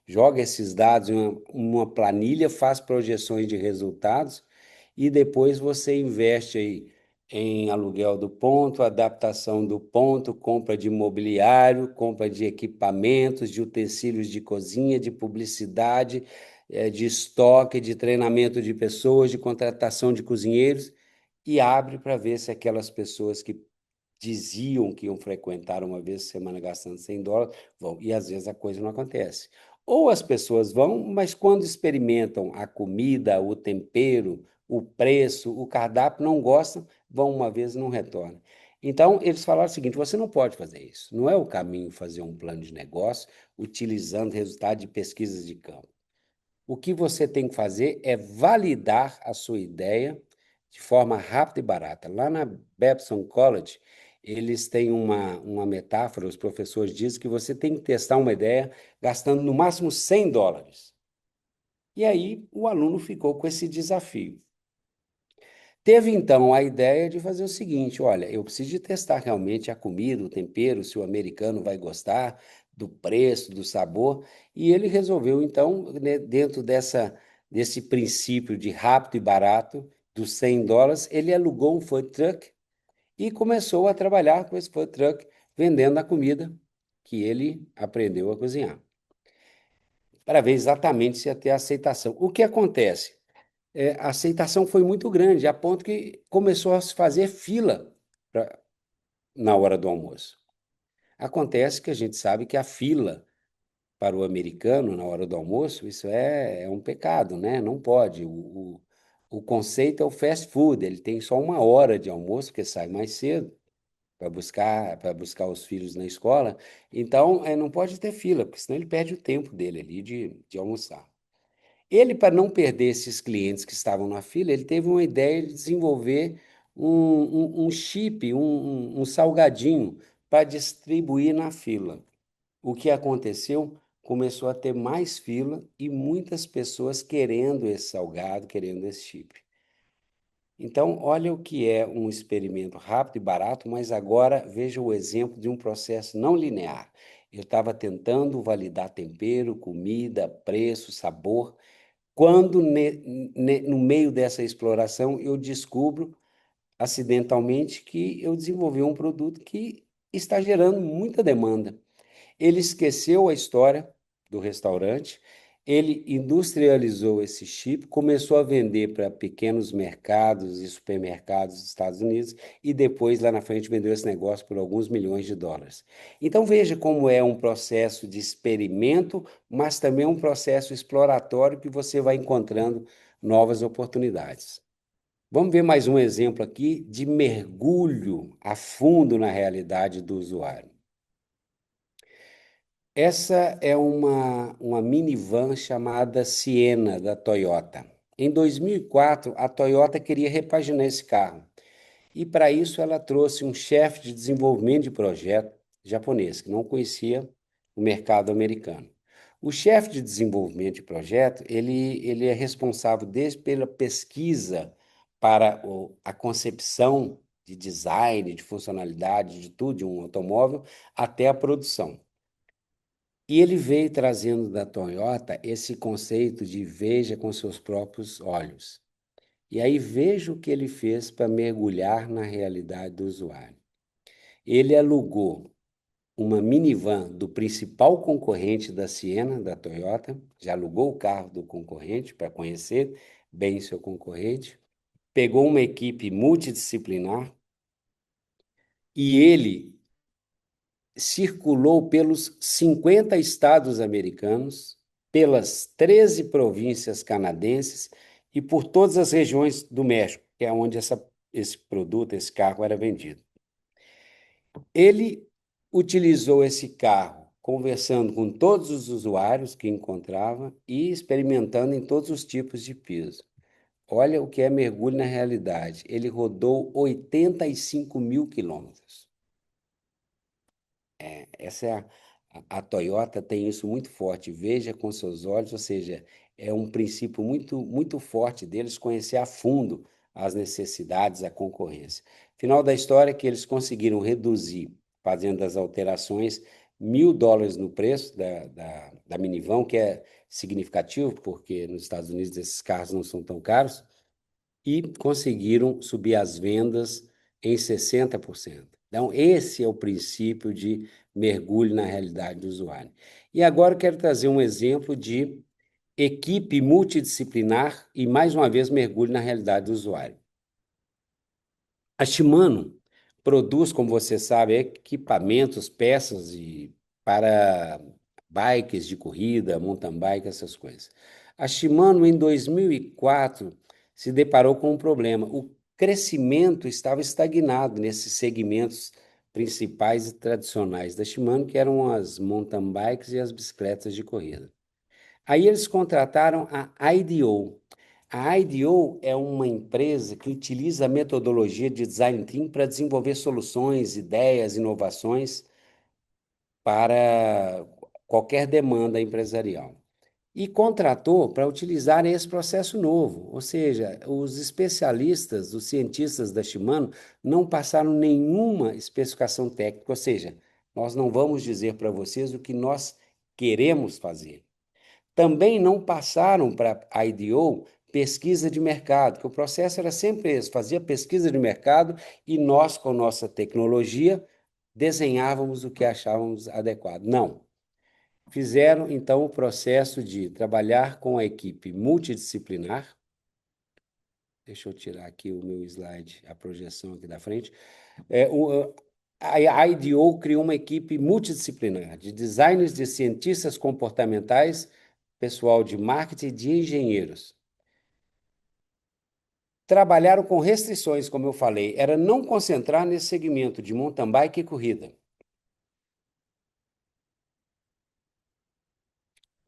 Joga esses dados em uma planilha, faz projeções de resultados e depois você investe aí em aluguel do ponto, adaptação do ponto, compra de imobiliário, compra de equipamentos, de utensílios de cozinha, de publicidade, de estoque, de treinamento de pessoas, de contratação de cozinheiros, e abre para ver se aquelas pessoas que diziam que iam frequentar uma vez por semana gastando US$ 100 vão. E às vezes a coisa não acontece. Ou as pessoas vão, mas quando experimentam a comida, o tempero, o preço, o cardápio, não gostam, vão uma vez e não retornam. Então, eles falaram o seguinte: você não pode fazer isso. Não é o caminho fazer um plano de negócio utilizando resultados de pesquisas de campo. O que você tem que fazer é validar a sua ideia de forma rápida e barata. Lá na Babson College, eles têm uma metáfora, os professores dizem que você tem que testar uma ideia gastando no máximo US$ 100. E aí o aluno ficou com esse desafio. Teve então a ideia de fazer o seguinte: olha, eu preciso de testar realmente a comida, o tempero, se o americano vai gostar do preço, do sabor, e ele resolveu então, né, dentro desse princípio de rápido e barato, dos US$ 100, ele alugou um food truck e começou a trabalhar com esse food truck, vendendo a comida que ele aprendeu a cozinhar, para ver exatamente se ia ter aceitação. O que acontece? A aceitação foi muito grande, a ponto que começou a se fazer fila pra- na hora do almoço. Acontece que a gente sabe que a fila para o americano na hora do almoço, isso é um pecado, né? Não pode. O conceito é o fast food, ele tem só uma hora de almoço, porque sai mais cedo para buscar os filhos na escola. Então, não pode ter fila, porque senão ele perde o tempo dele ali de almoçar. Ele, para não perder esses clientes que estavam na fila, ele teve uma ideia de desenvolver um chip, um salgadinho para distribuir na fila. O que aconteceu? Começou a ter mais fila e muitas pessoas querendo esse salgado, querendo esse chip. Então, olha o que é um experimento rápido e barato, mas agora veja o exemplo de um processo não linear. Eu estava tentando validar tempero, comida, preço, sabor, quando no meio dessa exploração eu descubro acidentalmente que eu desenvolvi um produto que está gerando muita demanda. Ele esqueceu a história do restaurante, ele industrializou esse chip, começou a vender para pequenos mercados e supermercados dos Estados Unidos e depois, lá na frente, vendeu esse negócio por alguns milhões de dólares. Então, veja como é um processo de experimento, mas também um processo exploratório que você vai encontrando novas oportunidades. Vamos ver mais um exemplo aqui de mergulho a fundo na realidade do usuário. Essa é uma minivan chamada Siena, da Toyota. Em 2004, a Toyota queria repaginar esse carro. E para isso ela trouxe um chefe de desenvolvimento de projeto japonês, que não conhecia o mercado americano. O chefe de desenvolvimento de projeto, ele é responsável desde pela pesquisa para a concepção de design, de funcionalidade, de tudo, de um automóvel, até a produção. E ele veio trazendo da Toyota esse conceito de veja com seus próprios olhos. E aí veja o que ele fez para mergulhar na realidade do usuário. Ele alugou uma minivan do principal concorrente da Siena, da Toyota, já alugou o carro do concorrente para conhecer bem seu concorrente, pegou uma equipe multidisciplinar e ele circulou pelos 50 estados americanos, pelas 13 províncias canadenses e por todas as regiões do México, que é onde esse produto, esse carro era vendido. Ele utilizou esse carro conversando com todos os usuários que encontrava e experimentando em todos os tipos de piso. Olha o que é mergulho na realidade. Ele rodou 85 mil quilômetros. Essa é a Toyota tem isso muito forte. Veja com seus olhos, ou seja, é um princípio muito, muito forte deles conhecer a fundo as necessidades, a concorrência. Final da história é que eles conseguiram reduzir, fazendo as alterações, US$ 1.000 no preço da minivan, que é significativo, porque nos Estados Unidos esses carros não são tão caros, e conseguiram subir as vendas em 60%. Então, esse é o princípio de mergulho na realidade do usuário. E agora eu quero trazer um exemplo de equipe multidisciplinar e, mais uma vez, mergulho na realidade do usuário. A Shimano produz, como você sabe, equipamentos, peças para bikes de corrida, mountain bike, essas coisas. A Shimano, em 2004, se deparou com um problema. O crescimento estava estagnado nesses segmentos principais e tradicionais da Shimano, que eram as mountain bikes e as bicicletas de corrida. Aí eles contrataram a IDEO. A IDEO é uma empresa que utiliza a metodologia de design thinking para desenvolver soluções, ideias, inovações para qualquer demanda empresarial. E contratou para utilizar esse processo novo, ou seja, os especialistas, os cientistas da Shimano não passaram nenhuma especificação técnica, ou seja, nós não vamos dizer para vocês o que nós queremos fazer. Também não passaram para a IDEO pesquisa de mercado, que o processo era sempre esse, fazia pesquisa de mercado e nós, com nossa tecnologia, desenhávamos o que achávamos adequado. Não. Fizeram, então, o processo de trabalhar com a equipe multidisciplinar. Deixa eu tirar aqui o meu slide, a projeção aqui da frente. A IDEO criou uma equipe multidisciplinar de designers, de cientistas comportamentais, pessoal de marketing e de engenheiros. Trabalharam com restrições, como eu falei, era não concentrar nesse segmento de mountain bike e corrida.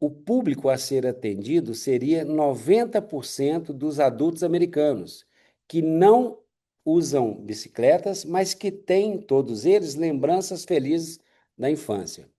O público a ser atendido seria 90% dos adultos americanos, que não usam bicicletas, mas que têm, todos eles, lembranças felizes da infância.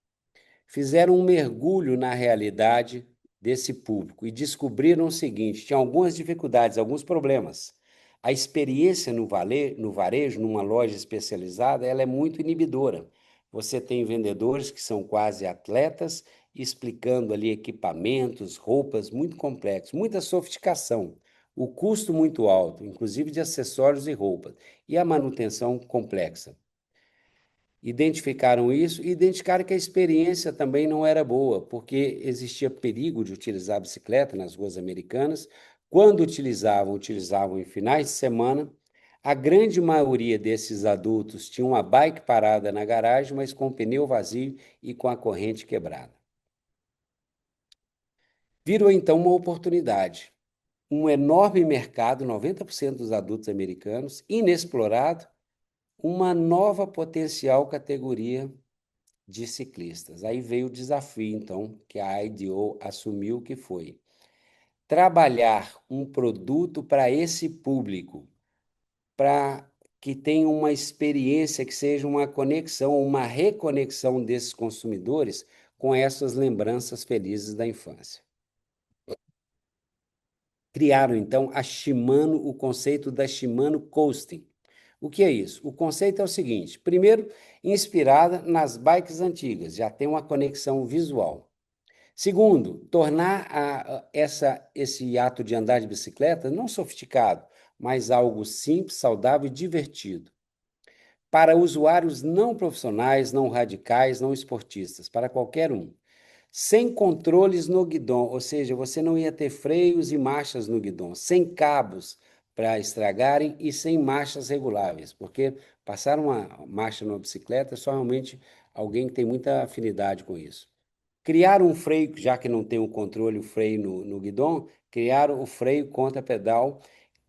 Fizeram um mergulho na realidade desse público e descobriram o seguinte: tinha algumas dificuldades, alguns problemas. A experiência no varejo, numa loja especializada, ela é muito inibidora. Você tem vendedores que são quase atletas, explicando ali equipamentos, roupas muito complexos, muita sofisticação, o custo muito alto, inclusive de acessórios e roupas, e a manutenção complexa. Identificaram isso e identificaram que a experiência também não era boa, porque existia perigo de utilizar a bicicleta nas ruas americanas. Quando utilizavam em finais de semana. A grande maioria desses adultos tinha uma bike parada na garagem, mas com o pneu vazio e com a corrente quebrada. Virou então uma oportunidade. Um enorme mercado, 90% dos adultos americanos, inexplorado, uma nova potencial categoria de ciclistas. Aí veio o desafio, então, que a IDEO assumiu, que foi trabalhar um produto para esse público, para que tenha uma experiência, que seja uma conexão, uma reconexão desses consumidores com essas lembranças felizes da infância. Criaram, então, a Shimano, o conceito da Shimano Coasting. O que é isso? O conceito é o seguinte: primeiro, inspirada nas bikes antigas, já tem uma conexão visual. Segundo, tornar esse ato de andar de bicicleta não sofisticado, mas algo simples, saudável e divertido. Para usuários não profissionais, não radicais, não esportistas, para qualquer um. Sem controles no guidão, ou seja, você não ia ter freios e marchas no guidão, sem cabos para estragarem e sem marchas reguláveis, porque passar uma marcha numa bicicleta é só realmente alguém que tem muita afinidade com isso. Criaram um freio, já que não tem o controle, o freio no guidão, criaram o freio contra-pedal,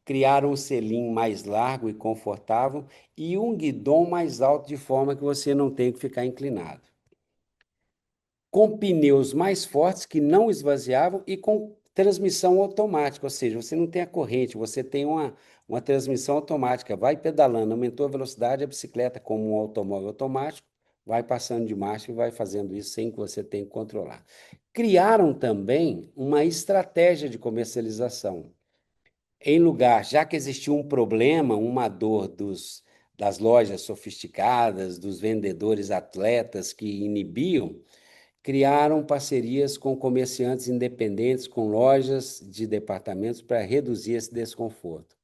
criaram um selim mais largo e confortável e um guidão mais alto, de forma que você não tem que ficar inclinado. Com pneus mais fortes que não esvaziavam e com transmissão automática, ou seja, você não tem a corrente, você tem uma transmissão automática, vai pedalando, aumentou a velocidade, a bicicleta, como um automóvel automático, vai passando de marcha e vai fazendo isso sem que você tenha que controlar. Criaram também uma estratégia de comercialização. Em lugar, já que existia um problema, uma dor das lojas sofisticadas, dos vendedores atletas que inibiam, criaram parcerias com comerciantes independentes, com lojas de departamentos para reduzir esse desconforto.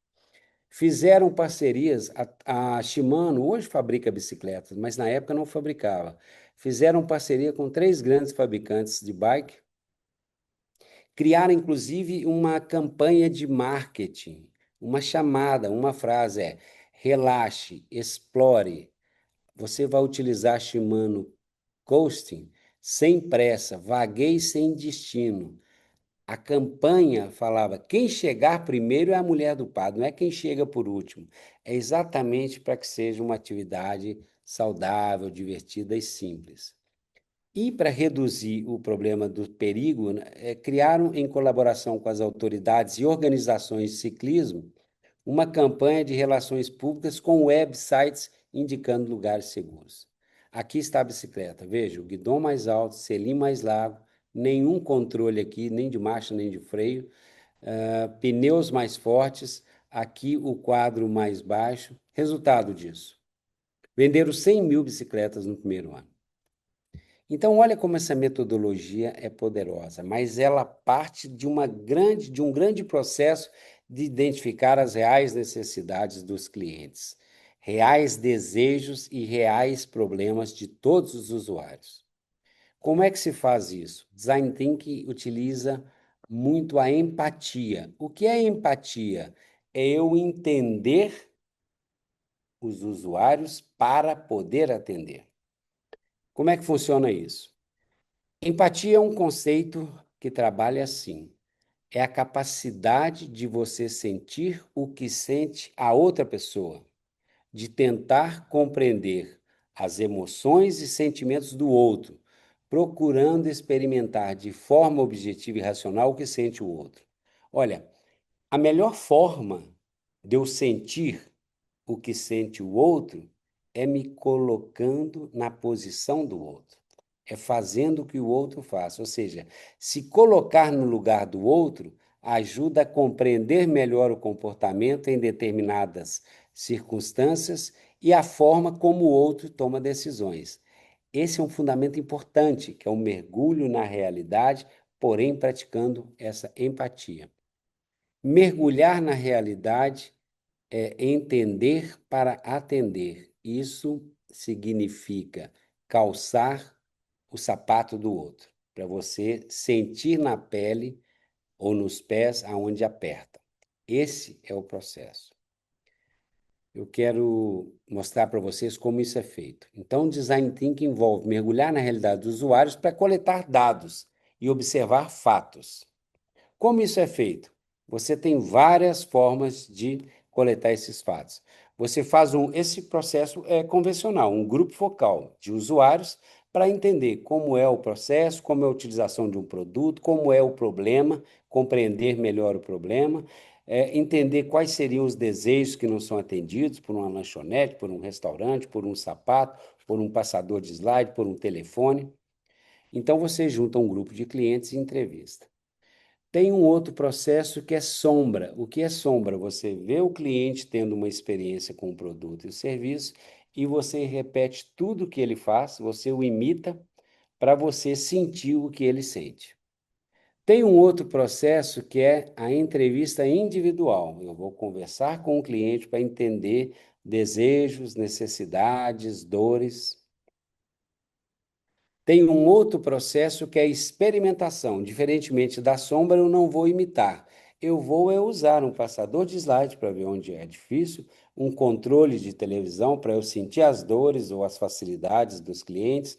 Fizeram parcerias, a Shimano hoje fabrica bicicletas, mas na época não fabricava. Fizeram parceria com 3 grandes fabricantes de bike, Criaram, inclusive, uma campanha de marketing, uma chamada, uma frase é: relaxe, explore. Você vai utilizar Shimano Coasting sem pressa, vagueie sem destino. A campanha falava: quem chegar primeiro é a mulher do padre, não é quem chega por último. É exatamente para que seja uma atividade saudável, divertida e simples. E para reduzir o problema do perigo, né, criaram, em colaboração com as autoridades e organizações de ciclismo, uma campanha de relações públicas com websites indicando lugares seguros. Aqui está a bicicleta. Veja, o guidão mais alto, selim mais largo, nenhum controle aqui, nem de marcha, nem de freio, pneus mais fortes, aqui o quadro mais baixo. Resultado disso: venderam 100 mil bicicletas no primeiro ano. Então, olha como essa metodologia é poderosa, mas ela parte de um grande processo de identificar as reais necessidades dos clientes, reais desejos e reais problemas de todos os usuários. Como é que se faz isso? Design Thinking utiliza muito a empatia. O que é empatia? É eu entender os usuários para poder atender. Como é que funciona isso? Empatia é um conceito que trabalha assim. É a capacidade de você sentir o que sente a outra pessoa, de tentar compreender as emoções e sentimentos do outro, procurando experimentar de forma objetiva e racional o que sente o outro. Olha, a melhor forma de eu sentir o que sente o outro é me colocando na posição do outro, é fazendo o que o outro faz. Ou seja, se colocar no lugar do outro ajuda a compreender melhor o comportamento em determinadas circunstâncias e a forma como o outro toma decisões. Esse é um fundamento importante, que é o mergulho na realidade, porém praticando essa empatia. Mergulhar na realidade é entender para atender. Isso significa calçar o sapato do outro, para você sentir na pele ou nos pés aonde aperta. Esse é o processo. Eu quero mostrar para vocês como isso é feito. Então, Design Thinking envolve mergulhar na realidade dos usuários para coletar dados e observar fatos. Como isso é feito? Você tem várias formas de coletar esses fatos. Você faz esse processo é convencional, um grupo focal de usuários para entender como é o processo, como é a utilização de um produto, como é o problema, compreender melhor o problema, entender quais seriam os desejos que não são atendidos por uma lanchonete, por um restaurante, por um sapato, por um passador de slide, por um telefone. Então você junta um grupo de clientes e entrevista. Tem um outro processo que é sombra. O que é sombra? Você vê o cliente tendo uma experiência com o produto e o serviço e você repete tudo o que ele faz, você o imita para você sentir o que ele sente. Tem um outro processo que é a entrevista individual. Eu vou conversar com o cliente para entender desejos, necessidades, dores. Tem um outro processo que é a experimentação. Diferentemente da sombra, eu não vou imitar. Eu vou usar um passador de slide para ver onde é difícil, um controle de televisão para eu sentir as dores ou as facilidades dos clientes.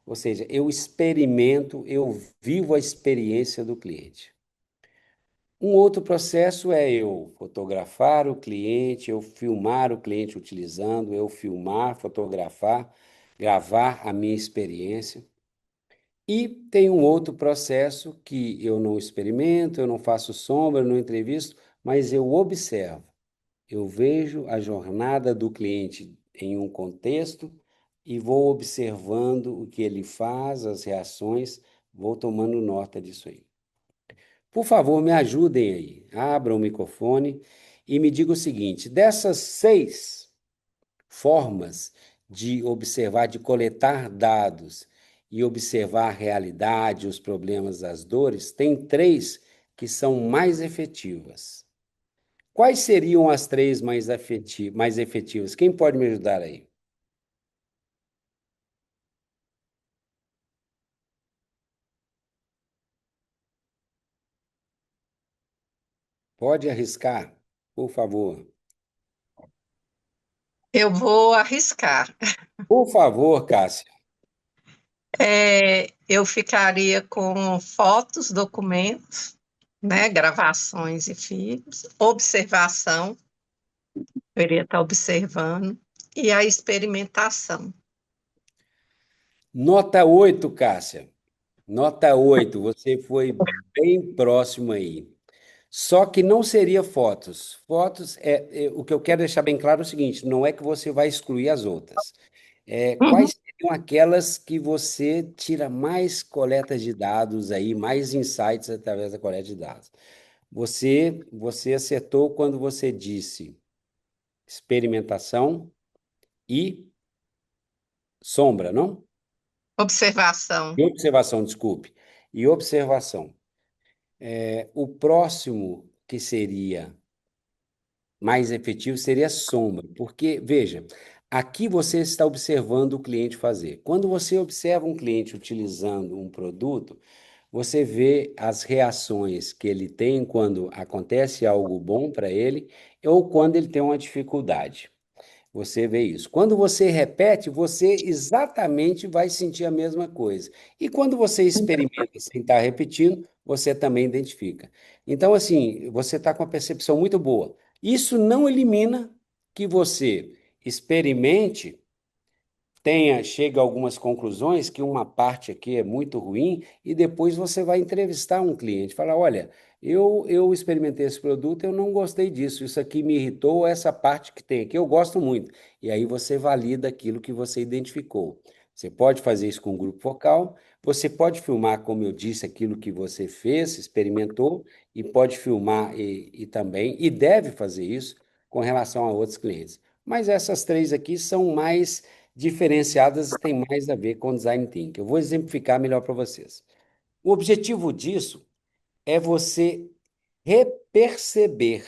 Ou seja, eu experimento, eu vivo a experiência do cliente. Um outro processo é eu fotografar o cliente, eu filmar o cliente utilizando, eu filmar, fotografar, gravar a minha experiência. E tem um outro processo que eu não experimento, eu não faço sombra, eu não entrevisto, mas eu observo. Eu vejo a jornada do cliente em um contexto e vou observando o que ele faz, as reações, vou tomando nota disso aí. Por favor, me ajudem aí. Abram o microfone e me digam o seguinte: dessas 6 formas de observar, de coletar dados e observar a realidade, os problemas, as dores, tem 3 que são mais efetivas. Quais seriam as 3 mais efetivas? Quem pode me ajudar aí? Pode arriscar, por favor. Eu vou arriscar. Por favor, Cássia. Eu ficaria com fotos, documentos, né, gravações e filmes, observação, eu iria estar observando, e a experimentação. Nota 8, Cássia. Nota 8. Você foi bem próximo aí. Só que não seria fotos. Fotos o que eu quero deixar bem claro é o seguinte: não é que você vai excluir as outras. Uhum. Quais seriam aquelas que você tira mais coletas de dados aí, mais insights através da coleta de dados? Você acertou quando você disse experimentação e sombra, não? Observação, E observação, desculpe. E observação. O próximo que seria mais efetivo seria sombra, porque, veja, aqui você está observando o cliente fazer. Quando você observa um cliente utilizando um produto, você vê as reações que ele tem quando acontece algo bom para ele ou quando ele tem uma dificuldade. Você vê isso. Quando você repete, você exatamente vai sentir a mesma coisa. E quando você experimenta sem estar repetindo, você também identifica. Então, assim, você está com uma percepção muito boa. Isso não elimina que você experimente chega a algumas conclusões que uma parte aqui é muito ruim e depois você vai entrevistar um cliente, falar, olha, eu experimentei esse produto, eu não gostei disso, isso aqui me irritou, essa parte que tem aqui eu gosto muito. E aí você valida aquilo que você identificou. Você pode fazer isso com o grupo focal, você pode filmar, como eu disse, aquilo que você fez, experimentou, e pode filmar e também, e deve fazer isso com relação a outros clientes. Mas essas três aqui são mais diferenciadas e tem mais a ver com design thinking. Eu vou exemplificar melhor para vocês. O objetivo disso é você reperceber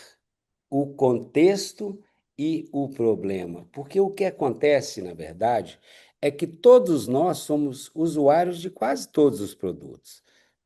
o contexto e o problema. Porque o que acontece, na verdade, é que todos nós somos usuários de quase todos os produtos.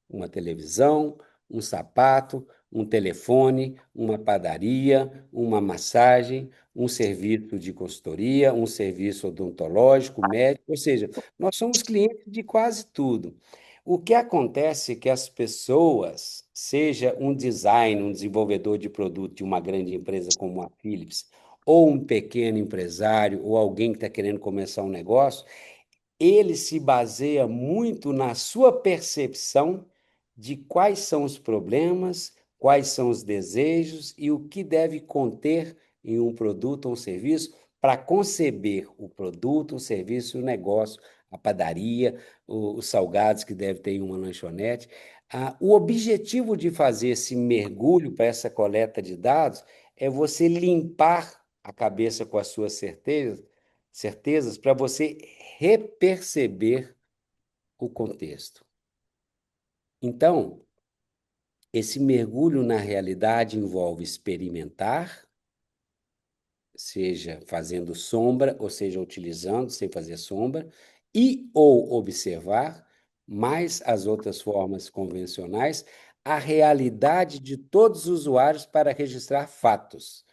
Uma televisão, um sapato, um telefone, uma padaria, uma massagem, um serviço de consultoria, um serviço odontológico, médico, ou seja, nós somos clientes de quase tudo. O que acontece é que as pessoas, seja um design, um desenvolvedor de produto de uma grande empresa como a Philips, ou um pequeno empresário, ou alguém que está querendo começar um negócio, ele se baseia muito na sua percepção de quais são os problemas, quais são os desejos e o que deve conter em um produto ou um serviço para conceber o produto, o serviço, o negócio, a padaria, os salgados que deve ter em uma lanchonete. O objetivo de fazer esse mergulho para essa coleta de dados é você limpar a cabeça com as suas certezas para você reperceber o contexto. Então, esse mergulho na realidade envolve experimentar, seja fazendo sombra, ou seja, utilizando sem fazer sombra, e ou observar, mais as outras formas convencionais, a realidade de todos os usuários para registrar fatos.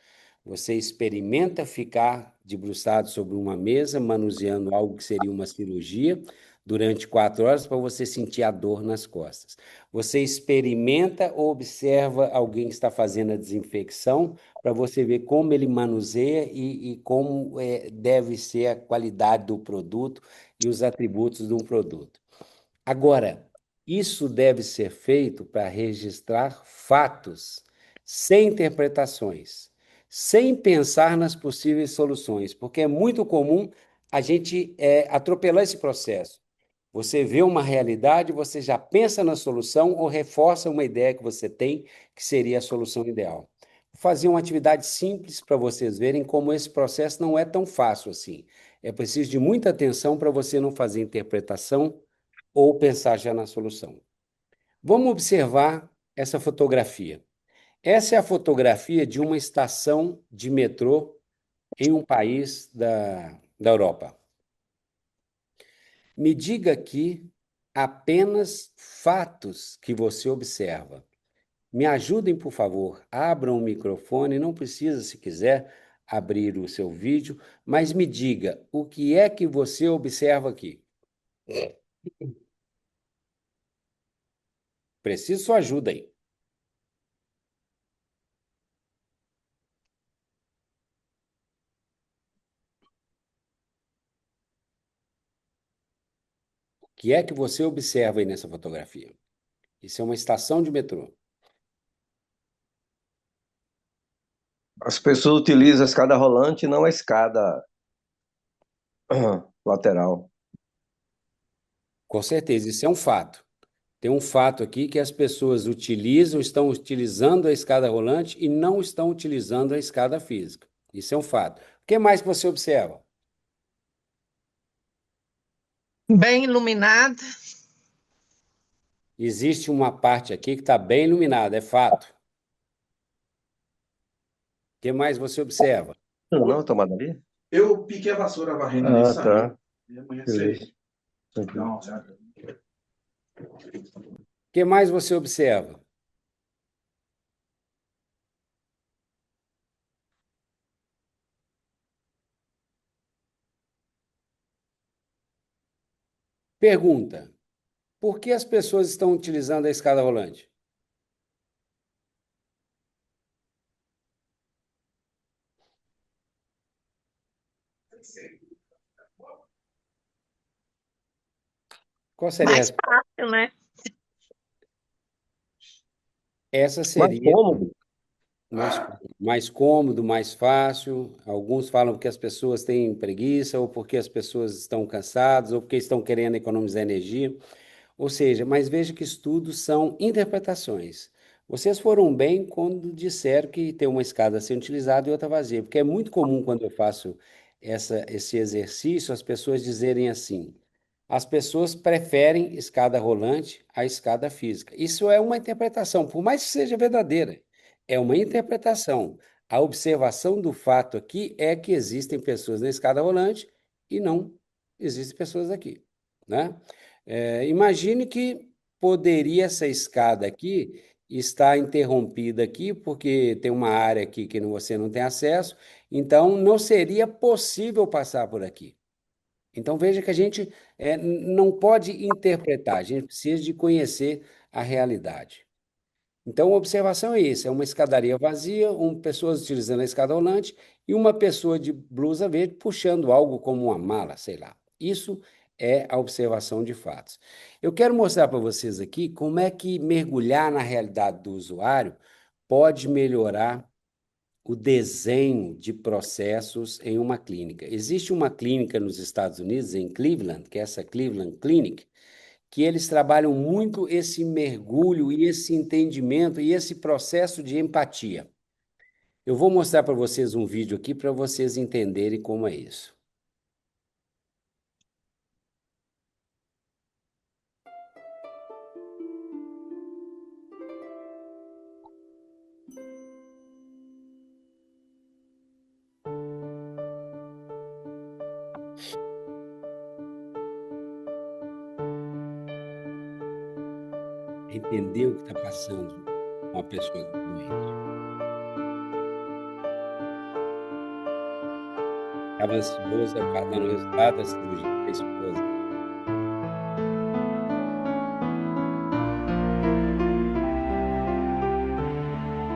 Você experimenta ficar debruçado sobre uma mesa, manuseando algo que seria uma cirurgia, durante 4 horas para você sentir a dor nas costas. Você experimenta ou observa alguém que está fazendo a desinfecção para você ver como ele manuseia e como deve ser a qualidade do produto e os atributos de um produto. Agora, isso deve ser feito para registrar fatos, sem interpretações, sem pensar nas possíveis soluções, porque é muito comum a gente atropelar esse processo. Você vê uma realidade, você já pensa na solução ou reforça uma ideia que você tem que seria a solução ideal. Vou fazer uma atividade simples para vocês verem como esse processo não é tão fácil assim. É preciso de muita atenção para você não fazer interpretação ou pensar já na solução. Vamos observar essa fotografia. Essa é a fotografia de uma estação de metrô em um país da Europa. Me diga aqui apenas fatos que você observa. Me ajudem, por favor, abram o microfone, não precisa, se quiser, abrir o seu vídeo, mas me diga, o que é que você observa aqui? Preciso sua ajuda aí. O que é que você observa aí nessa fotografia? Isso é uma estação de metrô. As pessoas utilizam a escada rolante e não a escada lateral. Com certeza, isso é um fato. Tem um fato aqui que as pessoas utilizam, estão utilizando a escada rolante e não estão utilizando a escada física. Isso é um fato. O que mais que você observa? Bem iluminada. Existe uma parte aqui que está bem iluminada, é fato. O que mais você observa? Não, tomada ali? Eu piquei a vassoura varrendo ali e saí. Tá. E amanhã Beleza. cedo. Tranquilo. Não, certo. O que mais você observa? Pergunta: por que as pessoas estão utilizando a escada rolante? Qual seria a Mais resposta? fácil, né? Essa Mais seria cômodo. mais cômodo, mais fácil. Alguns falam porque as pessoas têm preguiça, ou porque as pessoas estão cansadas, ou porque estão querendo economizar energia. Ou seja, mas veja que estudos são interpretações. Vocês foram bem quando disseram que tem uma escada sendo utilizada e outra vazia, porque é muito comum quando eu faço esse exercício as pessoas dizerem assim: as pessoas preferem escada rolante à escada física. Isso é uma interpretação, por mais que seja verdadeira, é uma interpretação. A observação do fato aqui é que existem pessoas na escada rolante e não existem pessoas aqui, né? Imagine que poderia essa escada aqui estar interrompida aqui, porque tem uma área aqui que você não tem acesso, então não seria possível passar por aqui. Então veja que a gente não pode interpretar, a gente precisa de conhecer a realidade. Então, a observação é isso: é uma escadaria vazia, pessoas utilizando a escada rolante e uma pessoa de blusa verde puxando algo como uma mala, sei lá. Isso é a observação de fatos. Eu quero mostrar para vocês aqui como é que mergulhar na realidade do usuário pode melhorar o desenho de processos em uma clínica. Existe uma clínica nos Estados Unidos, em Cleveland, que é essa Cleveland Clinic, que eles trabalham muito esse mergulho e esse entendimento e esse processo de empatia. Eu vou mostrar para vocês um vídeo aqui para vocês entenderem como é isso. Entender o que está passando com uma pessoa doente. Estava ansioso, aguardando o resultado da cirurgia da esposa.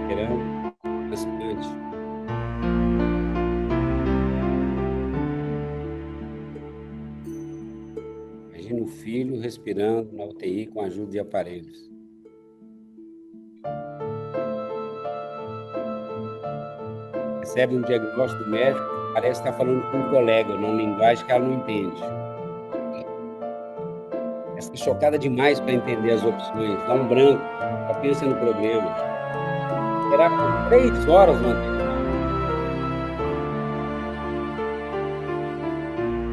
Esperando o transplante. Imagina o filho respirando na UTI com a ajuda de aparelhos. Recebe um diagnóstico do médico, parece estar falando com um colega, numa linguagem que ela não entende. Está chocada demais para entender as opções, dá um branco, só pensa no problema. Esperar por 3 horas no atendimento.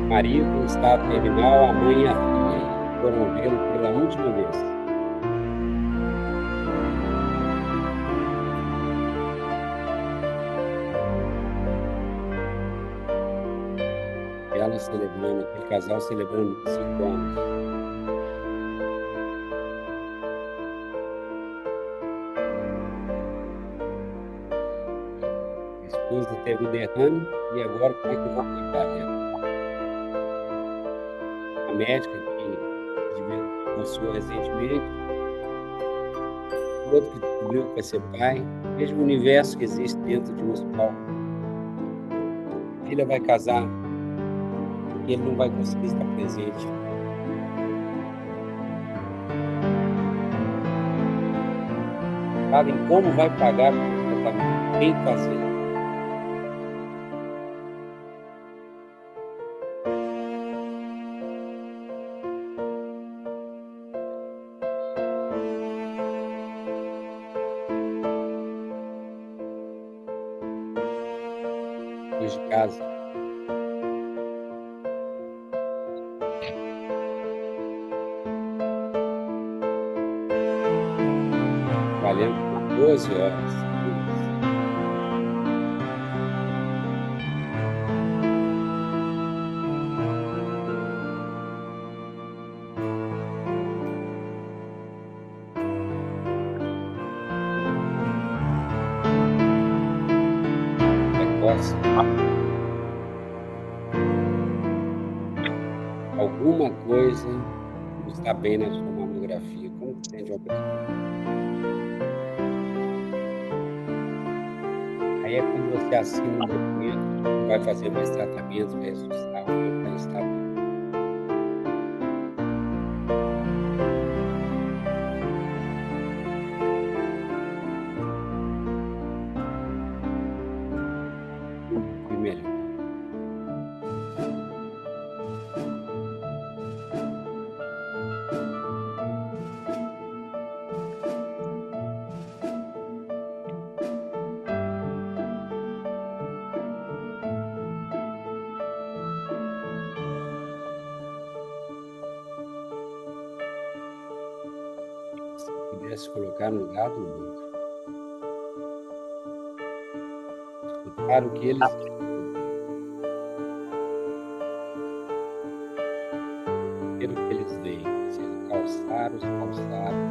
O marido em estado terminal, a mãe e a filha foram vê-lo pela última vez. Ela celebrando, aquele casal celebrando 5 anos. esposa teve um derrame e agora como é que eu vou cuidar dela? A médica que divorciou recentemente, o outro que descobriu que vai ser pai. Veja o universo que existe dentro de um hospital. A filha vai casar e ele não vai conseguir estar presente. Sabem como vai pagar o tratamento? Quem fazer? Depois de casa. Trabalhando por 12 horas seguidas. Precoce. Alguma coisa não está bem na sua mamografia. Como que sente uma pessoa? Aí é quando você assina um documento, não vai fazer mais tratamento, vai ressuscitar, vai estar bem. E melhor. Se pudesse colocar no lugar do outro, escutar o que eles ver o que eles veem, se eles calçaram, os calçados,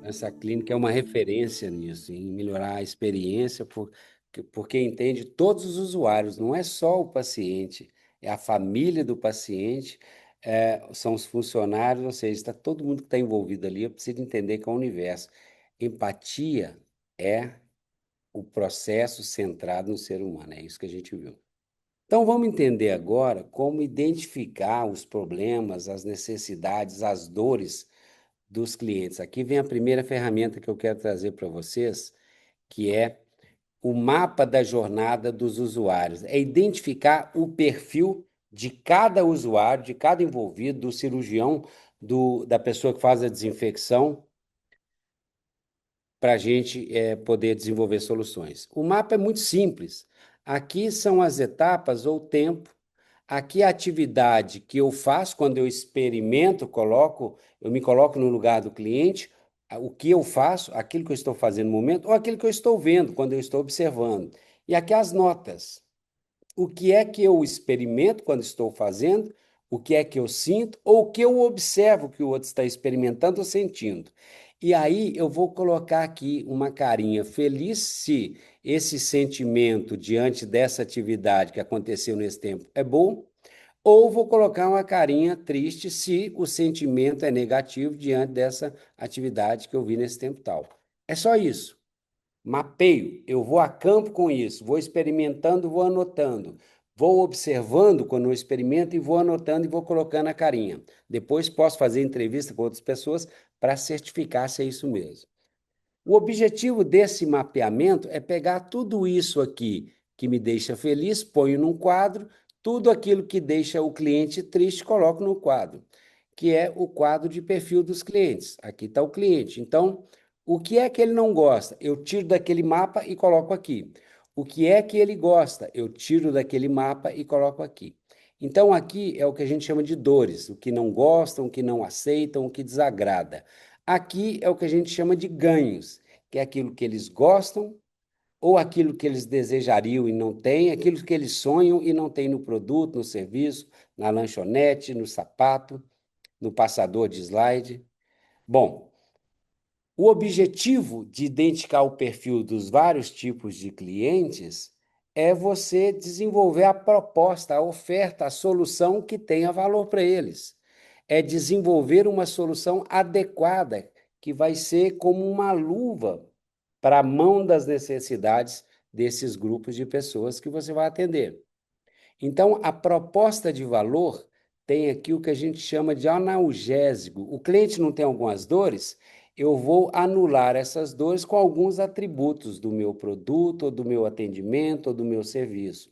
essa clínica é uma referência nisso, em melhorar a experiência, porque entende todos os usuários, não é só o paciente, é a família do paciente, são os funcionários, ou seja, está todo mundo que está envolvido ali, eu preciso entender que é o universo. Empatia é o processo centrado no ser humano, é isso que a gente viu. Então, vamos entender agora como identificar os problemas, as necessidades, as dores dos clientes. Aqui vem a primeira ferramenta que eu quero trazer para vocês, que é o mapa da jornada dos usuários. É identificar o perfil de cada usuário, de cada envolvido, do cirurgião, da pessoa que faz a desinfecção, para a gente poder desenvolver soluções. O mapa é muito simples. Aqui são as etapas ou tempo. Aqui a atividade que eu faço quando eu experimento, eu me coloco no lugar do cliente, o que eu faço, aquilo que eu estou fazendo no momento, ou aquilo que eu estou vendo quando eu estou observando. E aqui as notas. O que é que eu experimento quando estou fazendo, o que é que eu sinto, ou o que eu observo que o outro está experimentando ou sentindo. E aí eu vou colocar aqui uma carinha feliz se esse sentimento diante dessa atividade que aconteceu nesse tempo é bom, ou vou colocar uma carinha triste se o sentimento é negativo diante dessa atividade que eu vi nesse tempo tal. É só isso. Mapeio, eu vou a campo com isso, vou experimentando, vou anotando, vou observando quando eu experimento e vou anotando e vou colocando a carinha. Depois posso fazer entrevista com outras pessoas para certificar se é isso mesmo. O objetivo desse mapeamento é pegar tudo isso aqui que me deixa feliz, ponho num quadro, tudo aquilo que deixa o cliente triste, coloco no quadro, que é o quadro de perfil dos clientes. Aqui está o cliente. Então, o que é que ele não gosta? Eu tiro daquele mapa e coloco aqui. O que é que ele gosta? Eu tiro daquele mapa e coloco aqui. Então, aqui é o que a gente chama de dores, o que não gostam, o que não aceitam, o que desagrada. Aqui é o que a gente chama de ganhos, que é aquilo que eles gostam ou aquilo que eles desejariam e não têm, aquilo que eles sonham e não têm no produto, no serviço, na lanchonete, no sapato, no passador de slide. Bom, o objetivo de identificar o perfil dos vários tipos de clientes é você desenvolver a proposta, a oferta, a solução que tenha valor para eles. É desenvolver uma solução adequada, que vai ser como uma luva para a mão das necessidades desses grupos de pessoas que você vai atender. Então, a proposta de valor tem aqui o que a gente chama de analgésico. O cliente não tem algumas dores, eu vou anular essas dores com alguns atributos do meu produto, ou do meu atendimento, ou do meu serviço.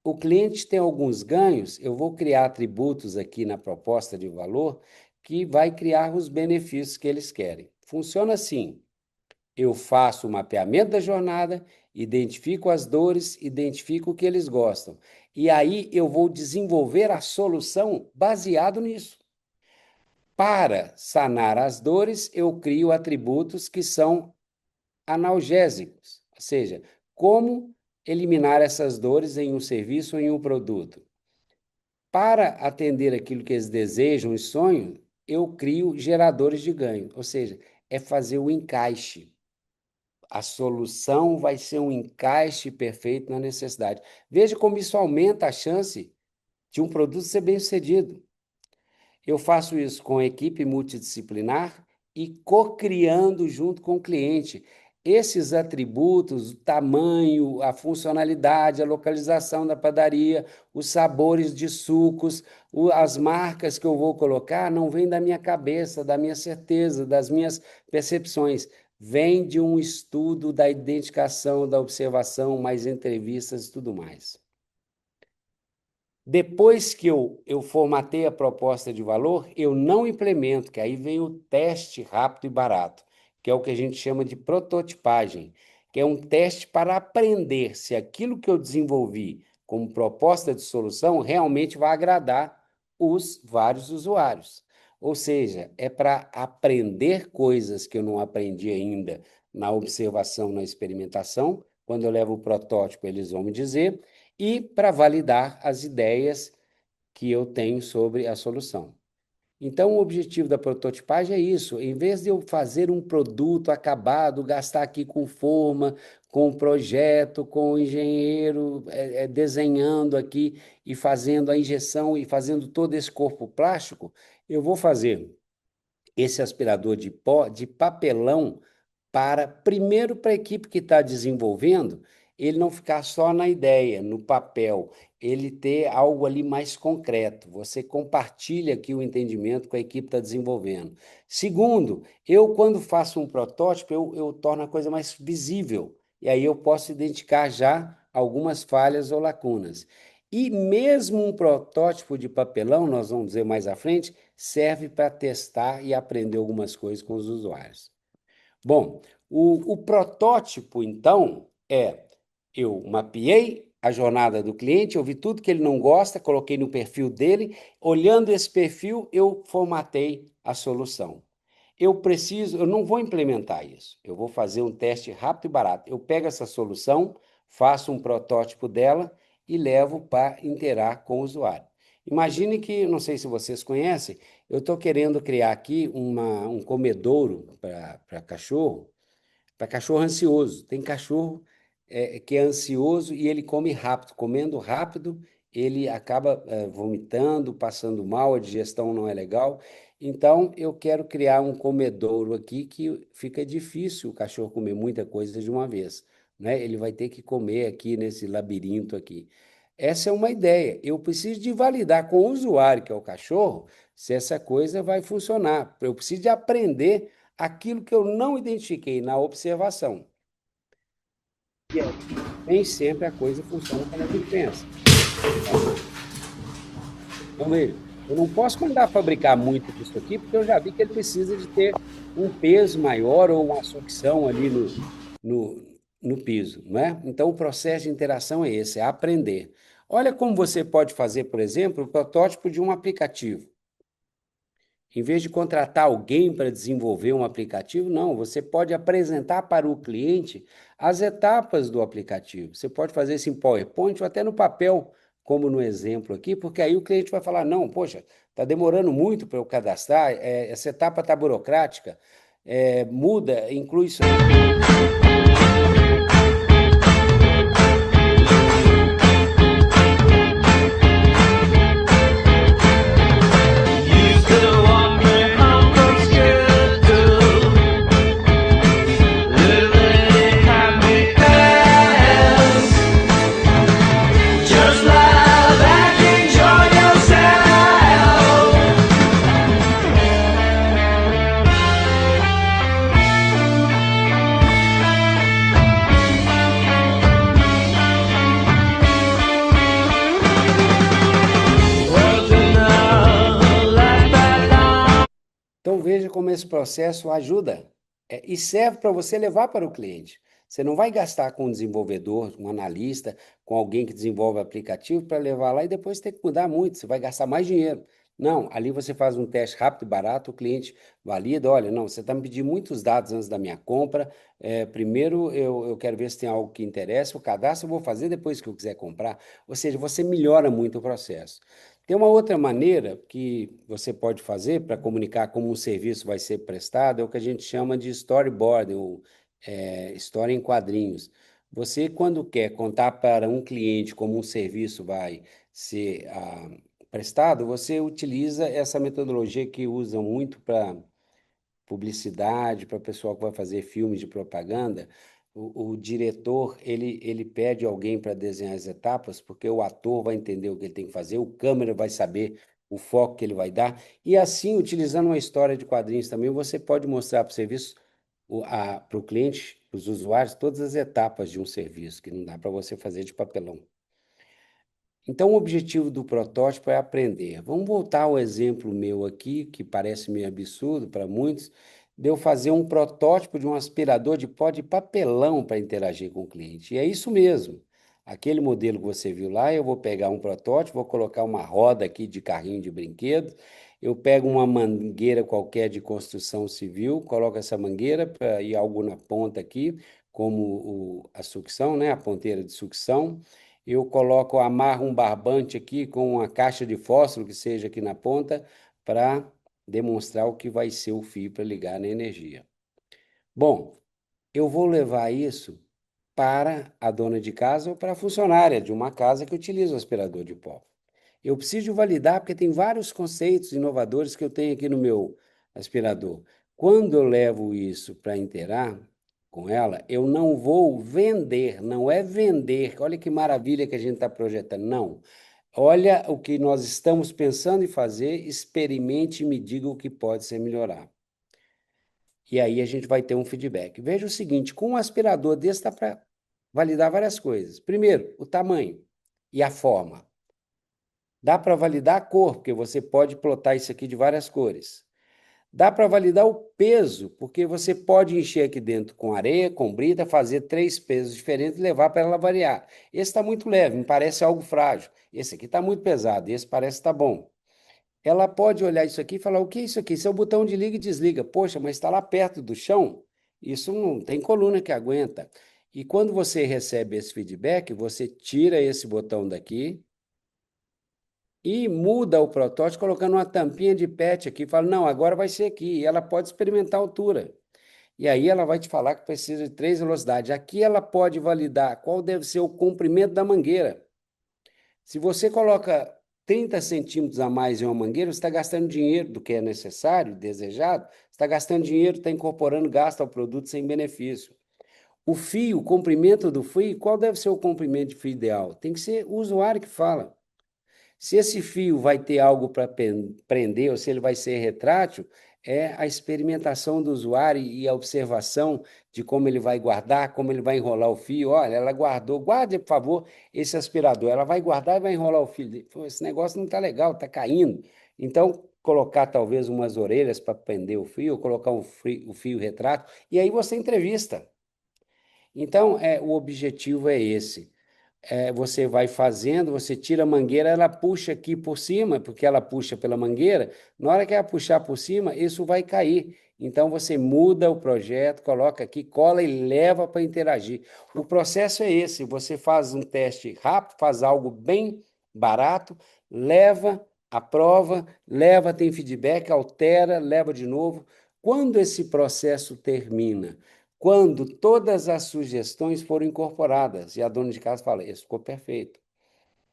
O cliente tem alguns ganhos, eu vou criar atributos aqui na proposta de valor que vai criar os benefícios que eles querem. Funciona assim. Eu faço o mapeamento da jornada, identifico as dores, identifico o que eles gostam. E aí eu vou desenvolver a solução baseado nisso. Para sanar as dores, eu crio atributos que são analgésicos, ou seja, como eliminar essas dores em um serviço ou em um produto. Para atender aquilo que eles desejam e sonham, eu crio geradores de ganho, ou seja, é fazer o encaixe. A solução vai ser um encaixe perfeito na necessidade. Veja como isso aumenta a chance de um produto ser bem-sucedido. Eu faço isso com a equipe multidisciplinar e co-criando junto com o cliente. Esses atributos, o tamanho, a funcionalidade, a localização da padaria, os sabores de sucos, as marcas que eu vou colocar, não vêm da minha cabeça, da minha certeza, das minhas percepções. Vem de um estudo da identificação, da observação, mais entrevistas e tudo mais. Depois que eu formatei a proposta de valor, eu não implemento, que aí vem o teste rápido e barato, que é o que a gente chama de prototipagem, que é um teste para aprender se aquilo que eu desenvolvi como proposta de solução realmente vai agradar os vários usuários. Ou seja, é para aprender coisas que eu não aprendi ainda na observação, na experimentação. Quando eu levo o protótipo, eles vão me dizer, e para validar as ideias que eu tenho sobre a solução. Então, o objetivo da prototipagem é isso. Em vez de eu fazer um produto acabado, gastar aqui com forma, com projeto, com engenheiro, desenhando aqui e fazendo a injeção e fazendo todo esse corpo plástico, eu vou fazer esse aspirador de pó de papelão primeiro, para a equipe que está desenvolvendo, ele não ficar só na ideia, no papel, ele ter algo ali mais concreto. Você compartilha aqui o entendimento com a equipe que está desenvolvendo. Segundo, eu, quando faço um protótipo, eu torno a coisa mais visível, e aí eu posso identificar já algumas falhas ou lacunas. E mesmo um protótipo de papelão, nós vamos dizer mais à frente, serve para testar e aprender algumas coisas com os usuários. Bom, o protótipo, então, eu mapeei a jornada do cliente, eu vi tudo que ele não gosta, coloquei no perfil dele, olhando esse perfil, eu formatei a solução. Eu não vou implementar isso, eu vou fazer um teste rápido e barato. Eu pego essa solução, faço um protótipo dela e levo para interar com o usuário. Imagine que, não sei se vocês conhecem, eu estou querendo criar aqui um comedouro para cachorro ansioso. Tem cachorro que é ansioso e ele come rápido. Comendo rápido, ele acaba vomitando, passando mal, a digestão não é legal. Então, eu quero criar um comedouro aqui que fica difícil o cachorro comer muita coisa de uma vez, né? Ele vai ter que comer aqui nesse labirinto aqui. Essa é uma ideia. Eu preciso de validar com o usuário, que é o cachorro, se essa coisa vai funcionar. Eu preciso de aprender aquilo que eu não identifiquei na observação. E aí, nem sempre a coisa funciona como a gente pensa. Então, veja, eu não posso mandar fabricar muito disso aqui, porque eu já vi que ele precisa de ter um peso maior ou uma sucção ali no piso, não é? Então, o processo de interação é esse, é aprender. Olha como você pode fazer, por exemplo, o protótipo de um aplicativo. Em vez de contratar alguém para desenvolver um aplicativo, não, você pode apresentar para o cliente as etapas do aplicativo. Você pode fazer isso em PowerPoint ou até no papel, como no exemplo aqui, porque aí o cliente vai falar: não, poxa, está demorando muito para eu cadastrar, essa etapa está burocrática, muda, inclui isso aqui. Então veja como esse processo ajuda e serve para você levar para o cliente. Você não vai gastar com um desenvolvedor, um analista, com alguém que desenvolve aplicativo para levar lá e depois ter que mudar muito, você vai gastar mais dinheiro. Não, ali você faz um teste rápido e barato, o cliente valida, olha, não, você está me pedindo muitos dados antes da minha compra, primeiro eu quero ver se tem algo que interessa, o cadastro eu vou fazer depois que eu quiser comprar, ou seja, você melhora muito o processo. Tem uma outra maneira que você pode fazer para comunicar como um serviço vai ser prestado, é o que a gente chama de storyboarding, ou história em quadrinhos. Você, quando quer contar para um cliente como um serviço vai ser prestado, você utiliza essa metodologia que usam muito para publicidade, para o pessoal que vai fazer filmes de propaganda. O diretor, ele pede alguém para desenhar as etapas, porque o ator vai entender o que ele tem que fazer, o câmera vai saber o foco que ele vai dar, e assim, utilizando uma história de quadrinhos também, você pode mostrar para o serviço, para o cliente, para os usuários, todas as etapas de um serviço, que não dá para você fazer de papelão. Então, o objetivo do protótipo é aprender. Vamos voltar ao exemplo meu aqui, que parece meio absurdo para muitos, de eu fazer um protótipo de um aspirador de pó de papelão para interagir com o cliente. E é isso mesmo. Aquele modelo que você viu lá, eu vou pegar um protótipo, vou colocar uma roda aqui de carrinho de brinquedo, eu pego uma mangueira qualquer de construção civil, coloco essa mangueira para ir algo na ponta aqui, como a sucção, né? A ponteira de sucção. Eu coloco, amarro um barbante aqui com uma caixa de fósforo que seja aqui na ponta para demonstrar o que vai ser o fio para ligar na energia. Bom, eu vou levar isso para a dona de casa ou para a funcionária de uma casa que utiliza o aspirador de pó. Eu preciso validar porque tem vários conceitos inovadores que eu tenho aqui no meu aspirador. Quando eu levo isso para inteirar com ela, eu não vou vender, não é vender. Olha que maravilha que a gente está projetando. Não. Olha o que nós estamos pensando em fazer, experimente e me diga o que pode ser melhorado. E aí a gente vai ter um feedback. Veja o seguinte, com um aspirador desse dá para validar várias coisas. Primeiro, o tamanho e a forma. Dá para validar a cor, porque você pode plotar isso aqui de várias cores. Dá para validar o peso, porque você pode encher aqui dentro com areia, com brita, fazer 3 pesos diferentes e levar para ela variar. Esse está muito leve, me parece algo frágil. Esse aqui está muito pesado, esse parece estar bom. Ela pode olhar isso aqui e falar: o que é isso aqui? Isso é o botão de liga e desliga. Poxa, mas está lá perto do chão? Isso não tem coluna que aguenta. E quando você recebe esse feedback, você tira esse botão daqui e muda o protótipo colocando uma tampinha de PET aqui. Fala: não, agora vai ser aqui. E ela pode experimentar a altura. E aí ela vai te falar que precisa de 3 velocidades. Aqui ela pode validar qual deve ser o comprimento da mangueira. Se você coloca 30 centímetros a mais em uma mangueira, você está gastando dinheiro do que é necessário, desejado, você está gastando dinheiro, está incorporando gasto ao produto sem benefício. O fio, o comprimento do fio, qual deve ser o comprimento de fio ideal? Tem que ser o usuário que fala. Se esse fio vai ter algo para prender ou se ele vai ser retrátil, é a experimentação do usuário e a observação de como ele vai guardar, como ele vai enrolar o fio. Olha, ela guardou, guarde, por favor, esse aspirador. Ela vai guardar e vai enrolar o fio. Esse negócio não está legal, está caindo. Então, colocar talvez umas orelhas para prender o fio, colocar o fio retrátil, e aí você entrevista. Então, o objetivo é esse. você vai fazendo, você tira a mangueira, ela puxa aqui por cima, porque ela puxa pela mangueira. Na hora que ela puxar por cima, isso vai cair. Então você muda o projeto, coloca aqui, cola e leva para interagir. O processo é esse: você faz um teste rápido, faz algo bem barato, leva, aprova, leva, tem feedback, altera, leva de novo. Quando esse processo termina? Quando todas as sugestões foram incorporadas e a dona de casa fala, isso ficou perfeito.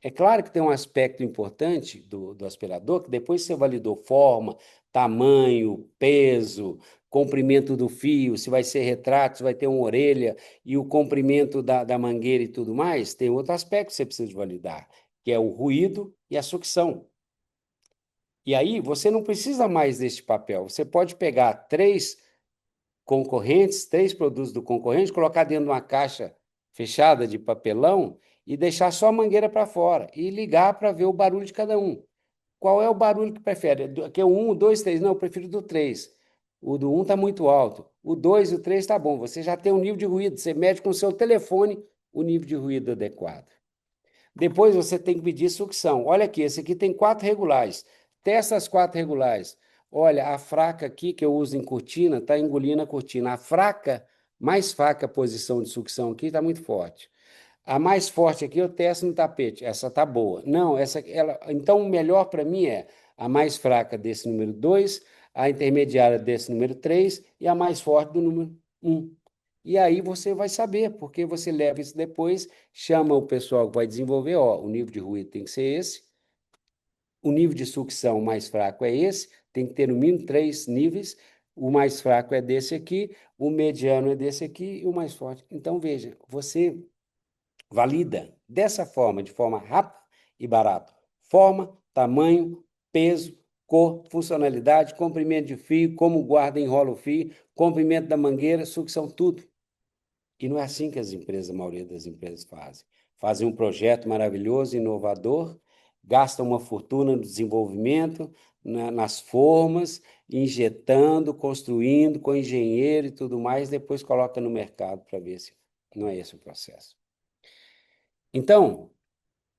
É claro que tem um aspecto importante do aspirador, que depois você validou forma, tamanho, peso, comprimento do fio, se vai ser retrátil, se vai ter uma orelha, e o comprimento da mangueira e tudo mais, tem outro aspecto que você precisa de validar, que é o ruído e a sucção. E aí você não precisa mais deste papel, você pode pegar três produtos do concorrente, colocar dentro de uma caixa fechada de papelão e deixar só a mangueira para fora e ligar para ver o barulho de cada um. Qual é o barulho que prefere? Aqui é o 1, o 2, 3. Não, eu prefiro do 3. O do 1 está muito alto. O 2 e o 3 está bom. Você já tem um nível de ruído. Você mede com o seu telefone o nível de ruído adequado. Depois você tem que medir sucção. Olha aqui, esse aqui tem 4 regulares. Testa as 4 regulares. Olha, a fraca aqui que eu uso em cortina está engolindo a cortina. A fraca, mais fraca posição de sucção aqui está muito forte. A mais forte aqui eu testo no tapete. Essa está boa. Não, então o melhor para mim é a mais fraca desse número 2, a intermediária desse número 3 e a mais forte do número 1. E aí você vai saber, porque você leva isso depois, chama o pessoal que vai desenvolver, ó, o nível de ruído tem que ser esse, o nível de sucção mais fraco é esse, tem que ter no mínimo 3 níveis, o mais fraco é desse aqui, o mediano é desse aqui e o mais forte. Então, veja, você valida dessa forma, de forma rápida e barata. Forma, tamanho, peso, cor, funcionalidade, comprimento de fio, como guarda e enrola o fio, comprimento da mangueira, sucção, tudo. E não é assim que a maioria das empresas fazem. Fazem um projeto maravilhoso, inovador, gastam uma fortuna no desenvolvimento, nas formas, injetando, construindo com engenheiro e tudo mais, depois coloca no mercado para ver se não é esse o processo. Então,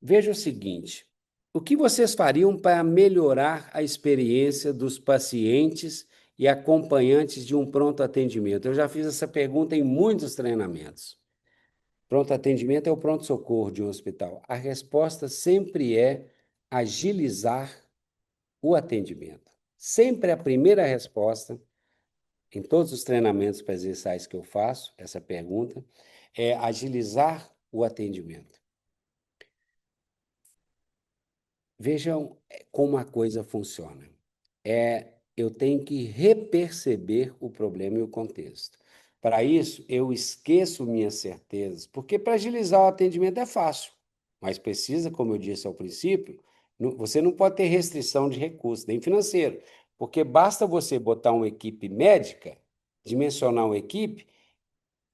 veja o seguinte: o que vocês fariam para melhorar a experiência dos pacientes e acompanhantes de um pronto atendimento? Eu já fiz essa pergunta em muitos treinamentos. Pronto atendimento é o pronto-socorro de um hospital. A resposta sempre é agilizar o atendimento. Sempre a primeira resposta, em todos os treinamentos presenciais que eu faço, essa pergunta, é agilizar o atendimento. Vejam como a coisa funciona. Eu tenho que reperceber o problema e o contexto. Para isso, eu esqueço minhas certezas, porque para agilizar o atendimento é fácil, mas precisa, como eu disse ao princípio, você não pode ter restrição de recursos, nem financeiro, porque basta você botar uma equipe médica, dimensionar uma equipe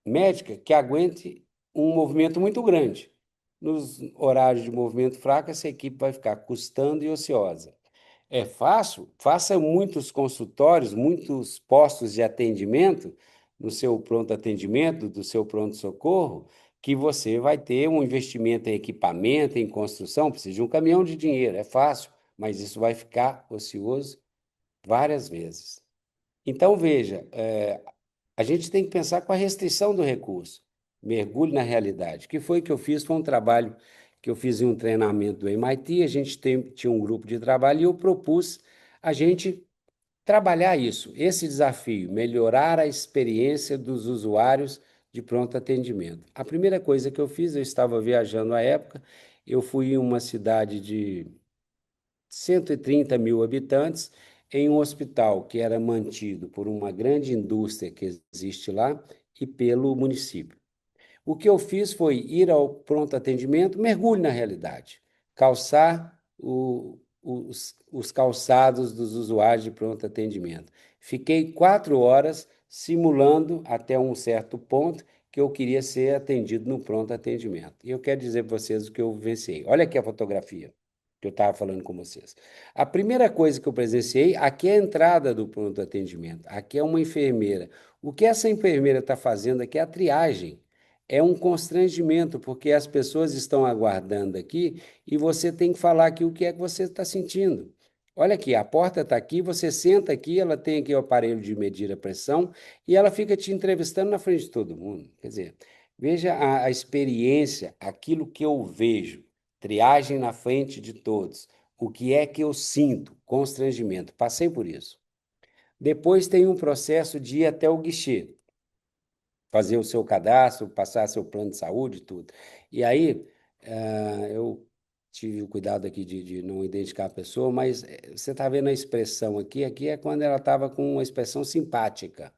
médica que aguente um movimento muito grande. Nos horários de movimento fraco, essa equipe vai ficar custando e ociosa. É fácil? Faça muitos consultórios, muitos postos de atendimento no seu pronto atendimento, do seu pronto-socorro, que você vai ter um investimento em equipamento, em construção, precisa de um caminhão de dinheiro, é fácil, mas isso vai ficar ocioso várias vezes. Então, veja, a gente tem que pensar com a restrição do recurso. Mergulhe na realidade. O que foi que eu fiz? Foi um trabalho que eu fiz em um treinamento do MIT, a gente tinha um grupo de trabalho e eu propus a gente trabalhar isso, esse desafio, melhorar a experiência dos usuários de pronto atendimento. A primeira coisa que eu fiz, eu estava viajando à época, eu fui em uma cidade de 130 mil habitantes, em um hospital que era mantido por uma grande indústria que existe lá e pelo município. O que eu fiz foi ir ao pronto atendimento, mergulho na realidade, calçar os calçados dos usuários de pronto atendimento. Fiquei 4 horas simulando até um certo ponto que eu queria ser atendido no pronto atendimento. E eu quero dizer para vocês o que eu vivenciei. Olha aqui a fotografia que eu estava falando com vocês. A primeira coisa que eu presenciei, aqui é a entrada do pronto atendimento. Aqui é uma enfermeira. O que essa enfermeira está fazendo aqui é a triagem. é um constrangimento, porque as pessoas estão aguardando aqui e você tem que falar aqui o que é que você está sentindo. Olha aqui, a porta está aqui, você senta aqui, ela tem aqui o aparelho de medir a pressão e ela fica te entrevistando na frente de todo mundo. Quer dizer, veja a experiência, aquilo que eu vejo, triagem na frente de todos. O que é que eu sinto? Constrangimento. Passei por isso. Depois tem um processo de ir até o guichê, fazer o seu cadastro, passar seu plano de saúde, tudo. E aí, eu tive o cuidado aqui de não identificar a pessoa, mas você está vendo a expressão aqui é quando ela estava com uma expressão simpática,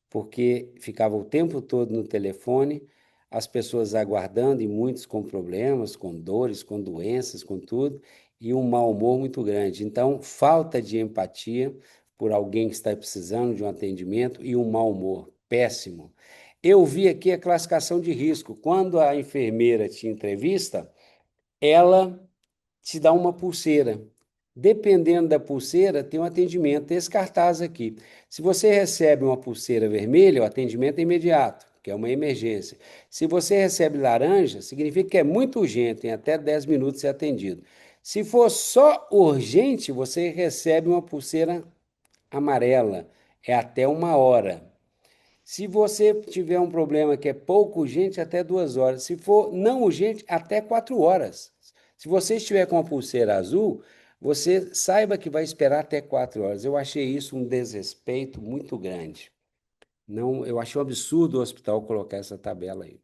porque ficava o tempo todo no telefone, as pessoas aguardando e muitos com problemas, com dores, com doenças, com tudo, e um mau humor muito grande. Então, falta de empatia por alguém que está precisando de um atendimento e um mau humor péssimo. Eu vi aqui a classificação de risco. Quando a enfermeira te entrevista, ela te dá uma pulseira. Dependendo da pulseira, tem um atendimento. Esse cartaz aqui. Se você recebe uma pulseira vermelha, o atendimento é imediato, que é uma emergência. Se você recebe laranja, significa que é muito urgente, em até 10 minutos ser atendido. Se for só urgente, você recebe uma pulseira amarela, é até 1 hora. Se você tiver um problema que é pouco urgente, até 2 horas. Se for não urgente, até 4 horas. Se você estiver com a pulseira azul, você saiba que vai esperar até 4 horas. Eu achei isso um desrespeito muito grande. Não, eu achei um absurdo o hospital colocar essa tabela aí.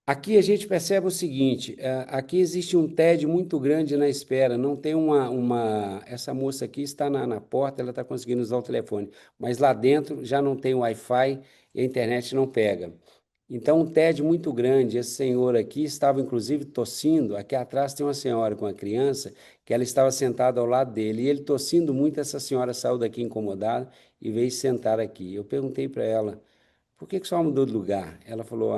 Aqui a gente percebe o seguinte, aqui existe um tédio muito grande na espera, não tem essa moça aqui está na porta, ela está conseguindo usar o telefone, mas lá dentro já não tem Wi-Fi e a internet não pega. Então, um tédio muito grande, esse senhor aqui estava inclusive tossindo, aqui atrás tem uma senhora com a criança, que ela estava sentada ao lado dele, e ele tossindo muito, essa senhora saiu daqui incomodada e veio sentar aqui. Eu perguntei para ela, por que que só mudou de lugar? Ela falou,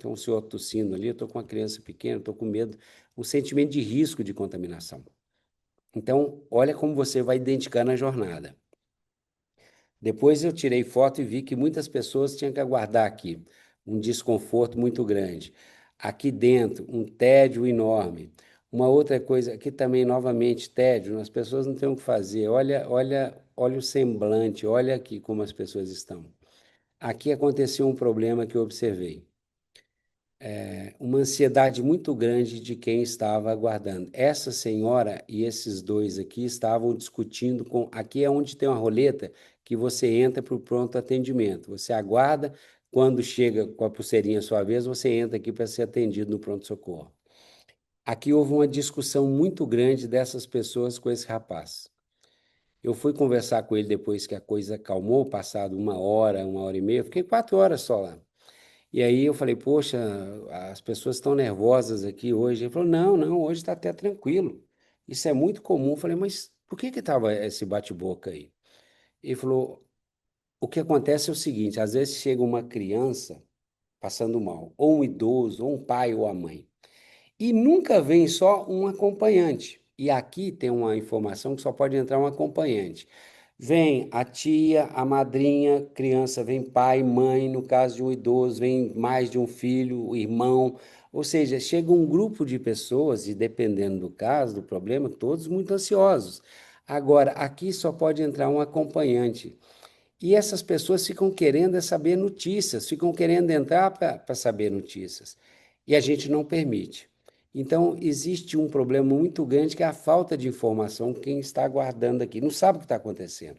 tem um senhor tossindo ali, eu estou com uma criança pequena, estou com medo, um sentimento de risco de contaminação. Então, olha como você vai identificar na jornada. Depois eu tirei foto e vi que muitas pessoas tinham que aguardar aqui, um desconforto muito grande. Aqui dentro, um tédio enorme. Uma outra coisa, aqui também, novamente, tédio, as pessoas não têm o que fazer. Olha o semblante, olha aqui como as pessoas estão. Aqui aconteceu um problema que eu observei. Uma ansiedade muito grande de quem estava aguardando. Essa senhora e esses dois aqui estavam discutindo com. Aqui é onde tem uma roleta que você entra para o pronto atendimento. Você aguarda, quando chega com a pulseirinha à sua vez, você entra aqui para ser atendido no pronto-socorro. Aqui houve uma discussão muito grande dessas pessoas com esse rapaz. Eu fui conversar com ele depois que a coisa acalmou, passado 1 hora, 1 hora e meia, fiquei 4 horas só lá. E aí eu falei, poxa, as pessoas estão nervosas aqui hoje. Ele falou, não, não, hoje está até tranquilo. Isso é muito comum. Eu falei, mas por que estava esse bate-boca aí? Ele falou, o que acontece é o seguinte, às vezes chega uma criança passando mal, ou um idoso, ou um pai ou a mãe, e nunca vem só um acompanhante. E aqui tem uma informação que só pode entrar um acompanhante. Vem a tia, a madrinha, criança, vem pai, mãe, no caso de um idoso, vem mais de um filho, o irmão. Ou seja, chega um grupo de pessoas, e dependendo do caso, do problema, todos muito ansiosos. Agora, aqui só pode entrar um acompanhante. E essas pessoas ficam querendo saber notícias, ficam querendo entrar para saber notícias. E a gente não permite. Então, existe um problema muito grande que é a falta de informação. Quem está aguardando aqui não sabe o que está acontecendo.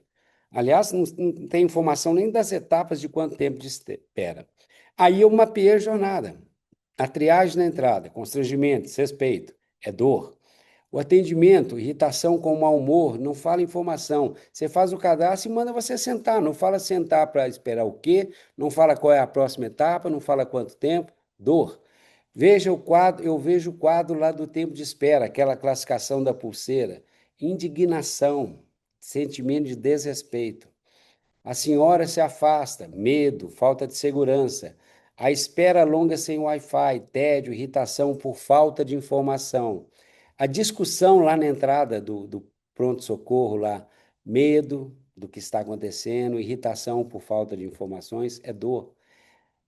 Aliás, não tem informação nem das etapas de quanto tempo de espera. Aí eu mapeei a jornada. A triagem na entrada, constrangimento, desrespeito, é dor. O atendimento, irritação com mau humor, não fala informação. Você faz o cadastro e manda você sentar. Não fala sentar para esperar o quê, não fala qual é a próxima etapa, não fala quanto tempo. Dor. Veja o quadro, eu vejo o quadro lá do tempo de espera, aquela classificação da pulseira. Indignação, sentimento de desrespeito. A senhora se afasta, medo, falta de segurança. A espera longa sem Wi-Fi, tédio, irritação por falta de informação. A discussão lá na entrada do pronto-socorro, lá, medo do que está acontecendo, irritação por falta de informações, é dor.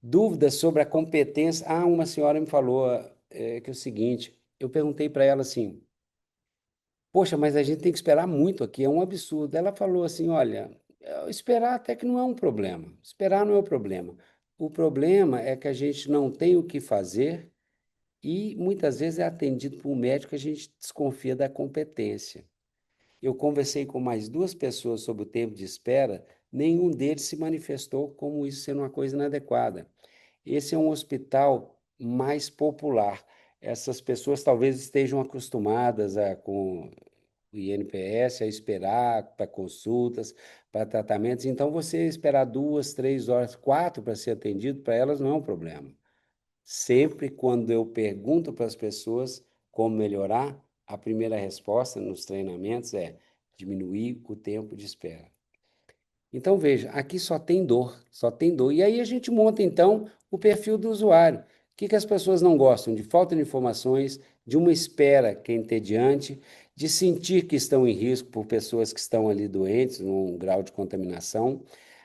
Dúvidas sobre a competência. Ah, uma senhora me falou que é o seguinte, eu perguntei para ela assim, poxa, mas a gente tem que esperar muito aqui, é um absurdo. Ela falou assim, olha, esperar até que não é um problema. Esperar não é o problema. O problema é que a gente não tem o que fazer e muitas vezes é atendido por um médico que a gente desconfia da competência. Eu conversei com mais duas pessoas sobre o tempo de espera, nenhum deles se manifestou como isso sendo uma coisa inadequada. Esse é um hospital mais popular. Essas pessoas talvez estejam acostumadas com o INPS a esperar para consultas, para tratamentos. Então, você esperar 2, 3 horas, 4 para ser atendido, para elas não é um problema. Sempre quando eu pergunto para as pessoas como melhorar, a primeira resposta nos treinamentos é diminuir o tempo de espera. Então, veja, aqui só tem dor, só tem dor. E aí a gente monta, então, o perfil do usuário. O que as pessoas não gostam? De falta de informações, de uma espera que é entediante, de sentir que estão em risco por pessoas que estão ali doentes, num grau de contaminação,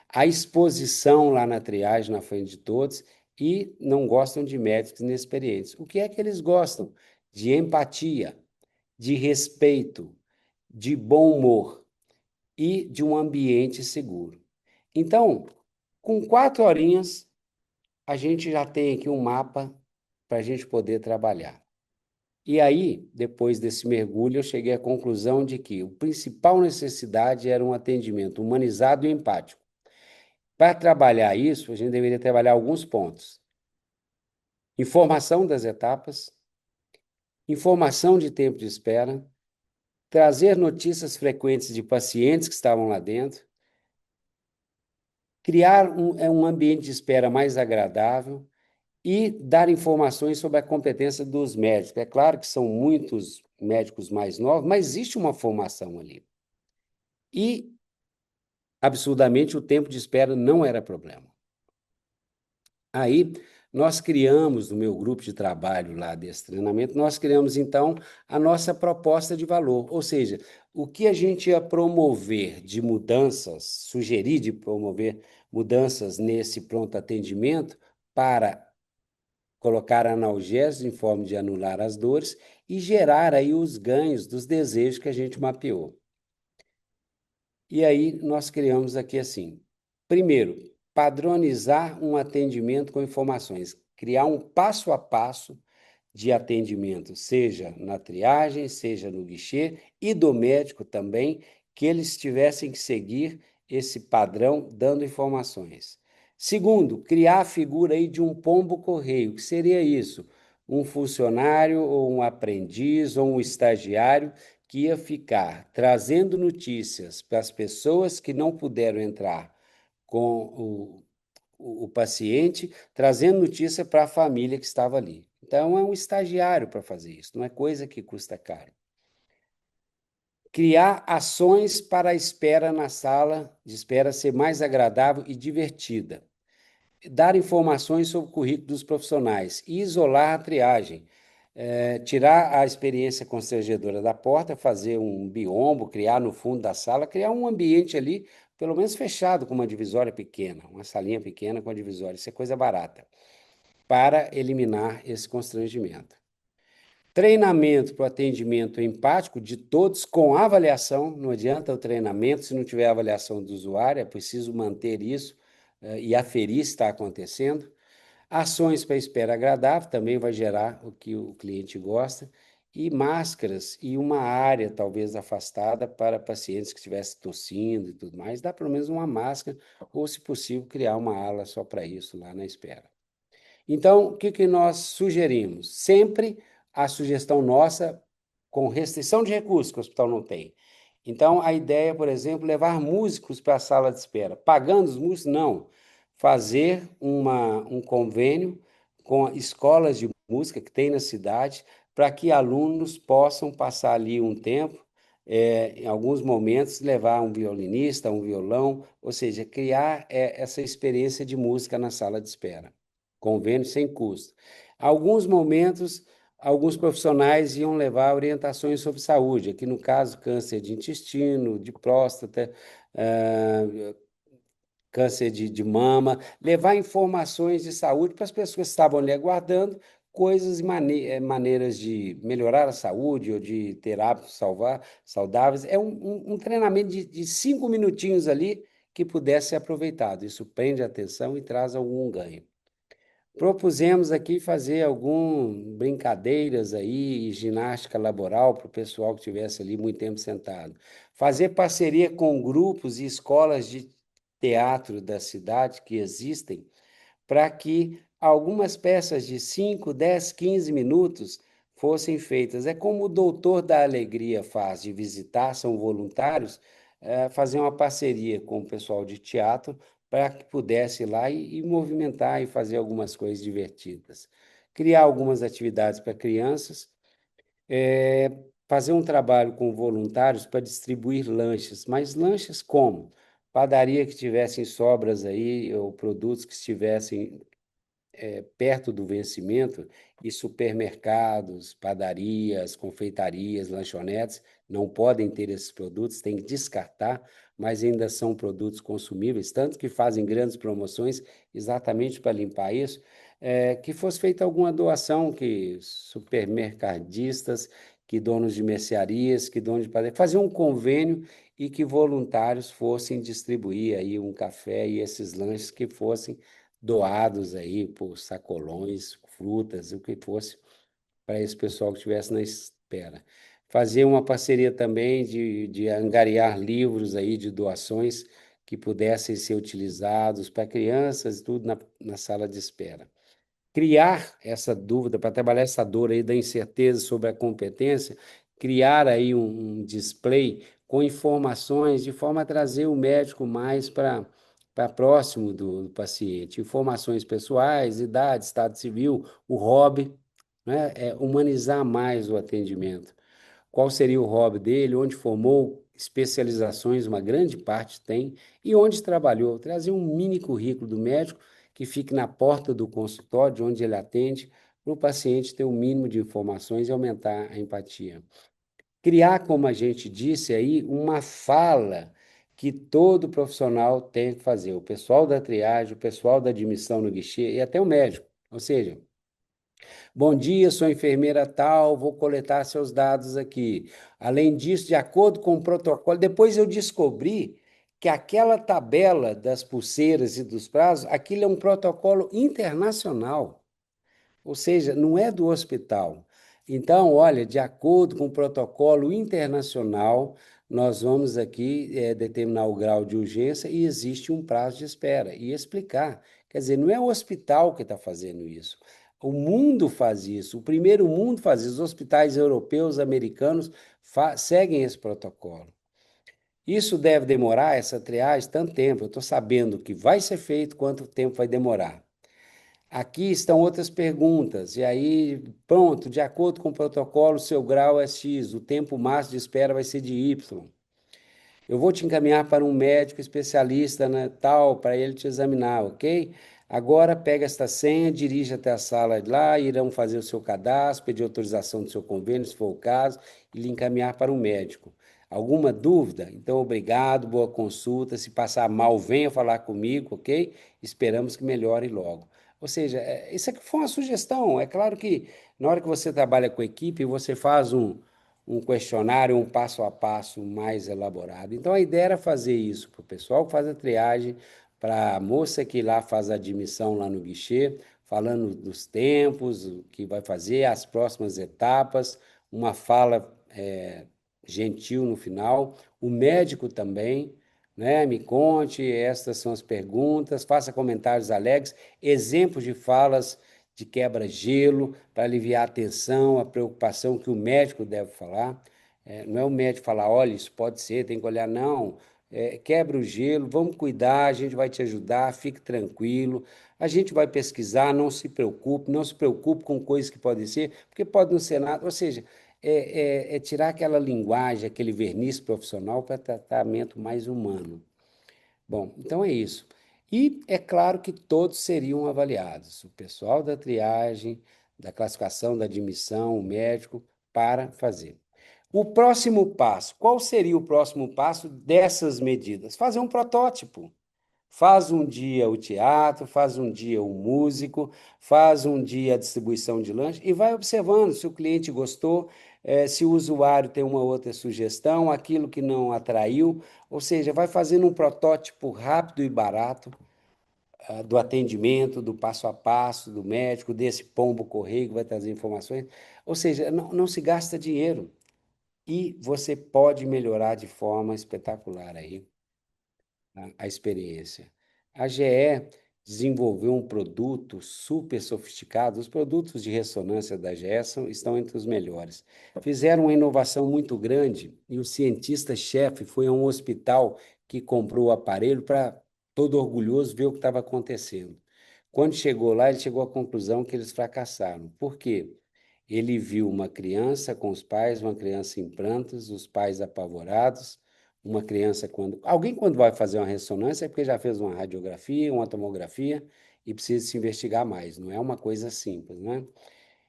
a exposição lá na triagem, na frente de todos, e não gostam de médicos inexperientes. O que é que eles gostam? De empatia, de respeito, de bom humor e de um ambiente seguro. Então, com 4 horinhas, a gente já tem aqui um mapa para a gente poder trabalhar. E aí, depois desse mergulho, eu cheguei à conclusão de que a principal necessidade era um atendimento humanizado e empático. Para trabalhar isso, a gente deveria trabalhar alguns pontos: informação das etapas, informação de tempo de espera, trazer notícias frequentes de pacientes que estavam lá dentro, criar um ambiente de espera mais agradável e dar informações sobre a competência dos médicos. É claro que são muitos médicos mais novos, mas existe uma formação ali. E, absurdamente, o tempo de espera não era problema. Aí, nós criamos, no meu grupo de trabalho lá desse treinamento, nós criamos, então, a nossa proposta de valor, ou seja, o que a gente ia promover de mudanças, sugerir de promover mudanças nesse pronto atendimento para colocar analgésicos em forma de anular as dores e gerar aí os ganhos dos desejos que a gente mapeou. E aí nós criamos aqui assim, primeiro, padronizar um atendimento com informações, criar um passo a passo de atendimento, seja na triagem, seja no guichê, e do médico também, que eles tivessem que seguir esse padrão dando informações. Segundo, criar a figura aí de um pombo-correio, que seria isso? Um funcionário ou um aprendiz ou um estagiário que ia ficar trazendo notícias para as pessoas que não puderam entrar com o paciente, trazendo notícia para a família que estava ali. Então, é um estagiário para fazer isso, não é coisa que custa caro. Criar ações para a espera na sala de espera ser mais agradável e divertida. Dar informações sobre o currículo dos profissionais e isolar a triagem. Tirar a experiência constrangedora da porta, fazer um biombo, criar no fundo da sala, criar um ambiente ali, pelo menos fechado, com uma divisória pequena, uma salinha pequena com a divisória, isso é coisa barata, para eliminar esse constrangimento. Treinamento para o atendimento empático de todos com avaliação, não adianta o treinamento se não tiver avaliação do usuário, é preciso manter isso e aferir se está acontecendo. Ações para espera agradável, também vai gerar o que o cliente gosta, e máscaras e uma área talvez afastada para pacientes que estivessem tossindo e tudo mais, dá pelo menos uma máscara, ou se possível, criar uma ala só para isso lá na espera. Então, o que nós sugerimos? Sempre a sugestão nossa, com restrição de recursos que o hospital não tem. Então, a ideia, por exemplo, levar músicos para a sala de espera. Pagando os músicos? Não. Fazer um convênio com escolas de música que tem na cidade, para que alunos possam passar ali um tempo, em alguns momentos, levar um violinista, um violão, ou seja, criar essa experiência de música na sala de espera. Convênio sem custo. Alguns momentos, alguns profissionais iam levar orientações sobre saúde, aqui no caso, câncer de intestino, de próstata, câncer de mama, levar informações de saúde para as pessoas que estavam ali aguardando, coisas e maneiras de melhorar a saúde ou de ter hábitos saudáveis. É um treinamento de 5 minutinhos ali que pudesse ser aproveitado. Isso prende a atenção e traz algum ganho. Propusemos aqui fazer algumas brincadeiras aí, ginástica laboral para o pessoal que estivesse ali muito tempo sentado. Fazer parceria com grupos e escolas de teatro da cidade que existem, para que algumas peças de 5, 10, 15 minutos fossem feitas. É como o Doutor da Alegria faz de visitar, são voluntários, fazer uma parceria com o pessoal de teatro para que pudesse ir lá e movimentar e fazer algumas coisas divertidas. Criar algumas atividades para crianças, fazer um trabalho com voluntários para distribuir lanches, mas lanches como? Padaria que tivessem sobras aí, ou produtos que estivessem perto do vencimento, e supermercados, padarias, confeitarias, lanchonetes não podem ter esses produtos, tem que descartar, mas ainda são produtos consumíveis, tanto que fazem grandes promoções exatamente para limpar isso, que fosse feita alguma doação, que supermercadistas, que donos de mercearias, que donos de padarias, fazer um convênio e que voluntários fossem distribuir aí um café e esses lanches que fossem doados aí por sacolões, frutas, o que fosse, para esse pessoal que estivesse na espera. Fazer uma parceria também de angariar livros aí de doações que pudessem ser utilizados para crianças, tudo na sala de espera. Criar essa dúvida, para trabalhar essa dor aí da incerteza sobre a competência, criar aí um display com informações de forma a trazer o médico mais para próximo do paciente. Informações pessoais, idade, estado civil, o hobby, né? Humanizar mais o atendimento. Qual seria o hobby dele, onde formou especializações, uma grande parte tem, e onde trabalhou. Trazer um mini currículo do médico que fique na porta do consultório, de onde ele atende, para o paciente ter o mínimo de informações e aumentar a empatia. Criar, como a gente disse aí, uma fala que todo profissional tem que fazer, o pessoal da triagem, o pessoal da admissão no guichê e até o médico. Ou seja, bom dia, sou enfermeira tal, vou coletar seus dados aqui. Além disso, de acordo com o protocolo, depois eu descobri que aquela tabela das pulseiras e dos prazos, aquilo é um protocolo internacional, ou seja, não é do hospital. Então, olha, de acordo com o protocolo internacional, nós vamos aqui determinar o grau de urgência e existe um prazo de espera e explicar. Quer dizer, não é o hospital que está fazendo isso. O mundo faz isso. O primeiro mundo faz isso. Os hospitais europeus, americanos seguem esse protocolo. Isso deve demorar, essa triagem, tanto tempo. Eu estou sabendo que vai ser feito, quanto tempo vai demorar. Aqui estão outras perguntas, e aí, pronto, de acordo com o protocolo, seu grau é X, o tempo máximo de espera vai ser de Y. Eu vou te encaminhar para um médico especialista, né, tal, para ele te examinar, ok? Agora pega esta senha, dirige até a sala de lá, irão fazer o seu cadastro, pedir autorização do seu convênio, se for o caso, e lhe encaminhar para um médico. Alguma dúvida? Então, obrigado, boa consulta. Se passar mal, venha falar comigo, ok? Esperamos que melhore logo. Ou seja, isso aqui foi uma sugestão. É claro que na hora que você trabalha com equipe, você faz um questionário, um passo a passo mais elaborado. Então, a ideia era fazer isso para o pessoal que faz a triagem, para a moça que lá faz a admissão lá no guichê, falando dos tempos, o que vai fazer, as próximas etapas, uma fala gentil no final, o médico também, né? Me conte, estas são as perguntas, faça comentários alegres, exemplos de falas de quebra-gelo, para aliviar a tensão, a preocupação que o médico deve falar. Não é o médico falar, olha, isso pode ser, tem que olhar, não. Quebra o gelo, vamos cuidar, a gente vai te ajudar, fique tranquilo, a gente vai pesquisar, não se preocupe, não se preocupe com coisas que podem ser, porque pode não ser nada, ou seja, tirar aquela linguagem, aquele verniz profissional para tratamento mais humano. Bom, então é isso. E é claro que todos seriam avaliados, o pessoal da triagem, da classificação, da admissão, o médico, para fazer. O próximo passo, qual seria o próximo passo dessas medidas? Fazer um protótipo. Faz um dia o teatro, faz um dia o músico, faz um dia a distribuição de lanche e vai observando se o cliente gostou, se o usuário tem uma outra sugestão, aquilo que não atraiu, ou seja, vai fazendo um protótipo rápido e barato, do atendimento, do passo a passo, do médico, desse pombo correio que vai trazer informações. Ou seja, não se gasta dinheiro e você pode melhorar de forma espetacular aí a experiência. A GE desenvolveu um produto super sofisticado. Os produtos de ressonância da GE estão entre os melhores. Fizeram uma inovação muito grande e o cientista-chefe foi a um hospital que comprou o aparelho para, todo orgulhoso, ver o que estava acontecendo. Quando chegou lá, ele chegou à conclusão que eles fracassaram. Por quê? Ele viu uma criança com os pais, uma criança em prantos, os pais apavorados, uma criança quando... Alguém quando vai fazer uma ressonância é porque já fez uma radiografia, uma tomografia e precisa se investigar mais, não é uma coisa simples, né?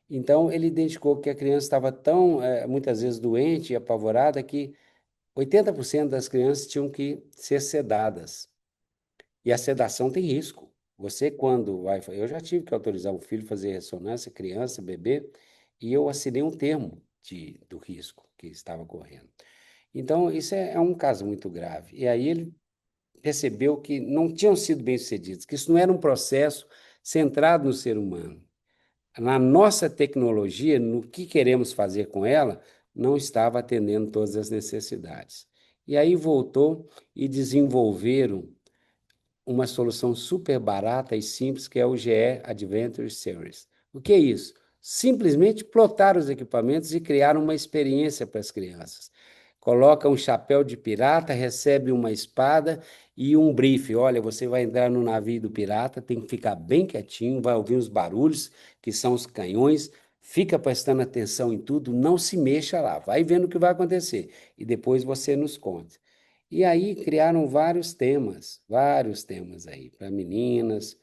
Então, ele identificou que a criança estava tão, muitas vezes, doente e apavorada que 80% das crianças tinham que ser sedadas. E a sedação tem risco. Você, quando vai... Eu já tive que autorizar um filho a fazer ressonância, criança, bebê, e eu assinei um termo do risco que estava correndo. Então, isso é um caso muito grave. E aí ele percebeu que não tinham sido bem-sucedidos, que isso não era um processo centrado no ser humano. Na nossa tecnologia, no que queremos fazer com ela, não estava atendendo todas as necessidades. E aí voltou e desenvolveram uma solução super barata e simples, que é o GE Adventure Series. O que é isso? Simplesmente plotar os equipamentos e criar uma experiência para as crianças. Coloca um chapéu de pirata, recebe uma espada e um briefing. Olha, você vai entrar no navio do pirata, tem que ficar bem quietinho, vai ouvir os barulhos, que são os canhões, fica prestando atenção em tudo, não se mexa lá, vai vendo o que vai acontecer e depois você nos conta. E aí criaram vários temas aí, para meninas.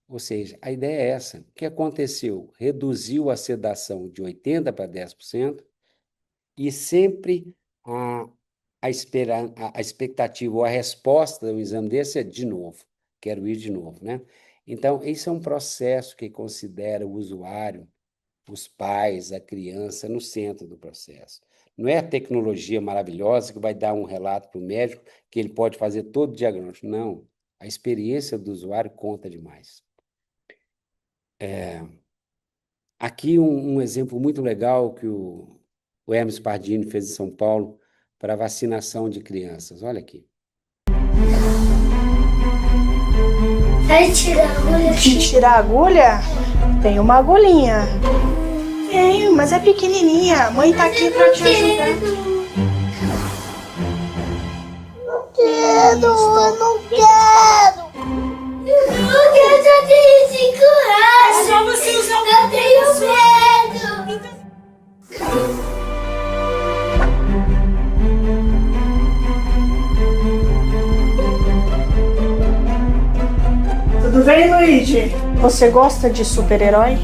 Ou seja, a ideia é essa. O que aconteceu? Reduziu a sedação de 80% para 10% e sempre a expectativa ou a resposta do exame desse é de novo. Quero ir de novo, né? Então, esse é um processo que considera o usuário, os pais, a criança no centro do processo. Não é a tecnologia maravilhosa que vai dar um relato para o médico que ele pode fazer todo o diagnóstico. Não, a experiência do usuário conta demais. Aqui um exemplo muito legal que o Hermes Pardini fez em São Paulo para vacinação de crianças. Olha aqui. Vai tirar a agulha aqui. De tirar a agulha? Tem uma agulhinha. Tem, mas é pequenininha. A mãe tá aqui pra te ajudar. Eu não quero. Porque eu já tenho 5 anos. É só você usar o Eu tenho medo. Tudo bem, Luigi? Você gosta de super-herói?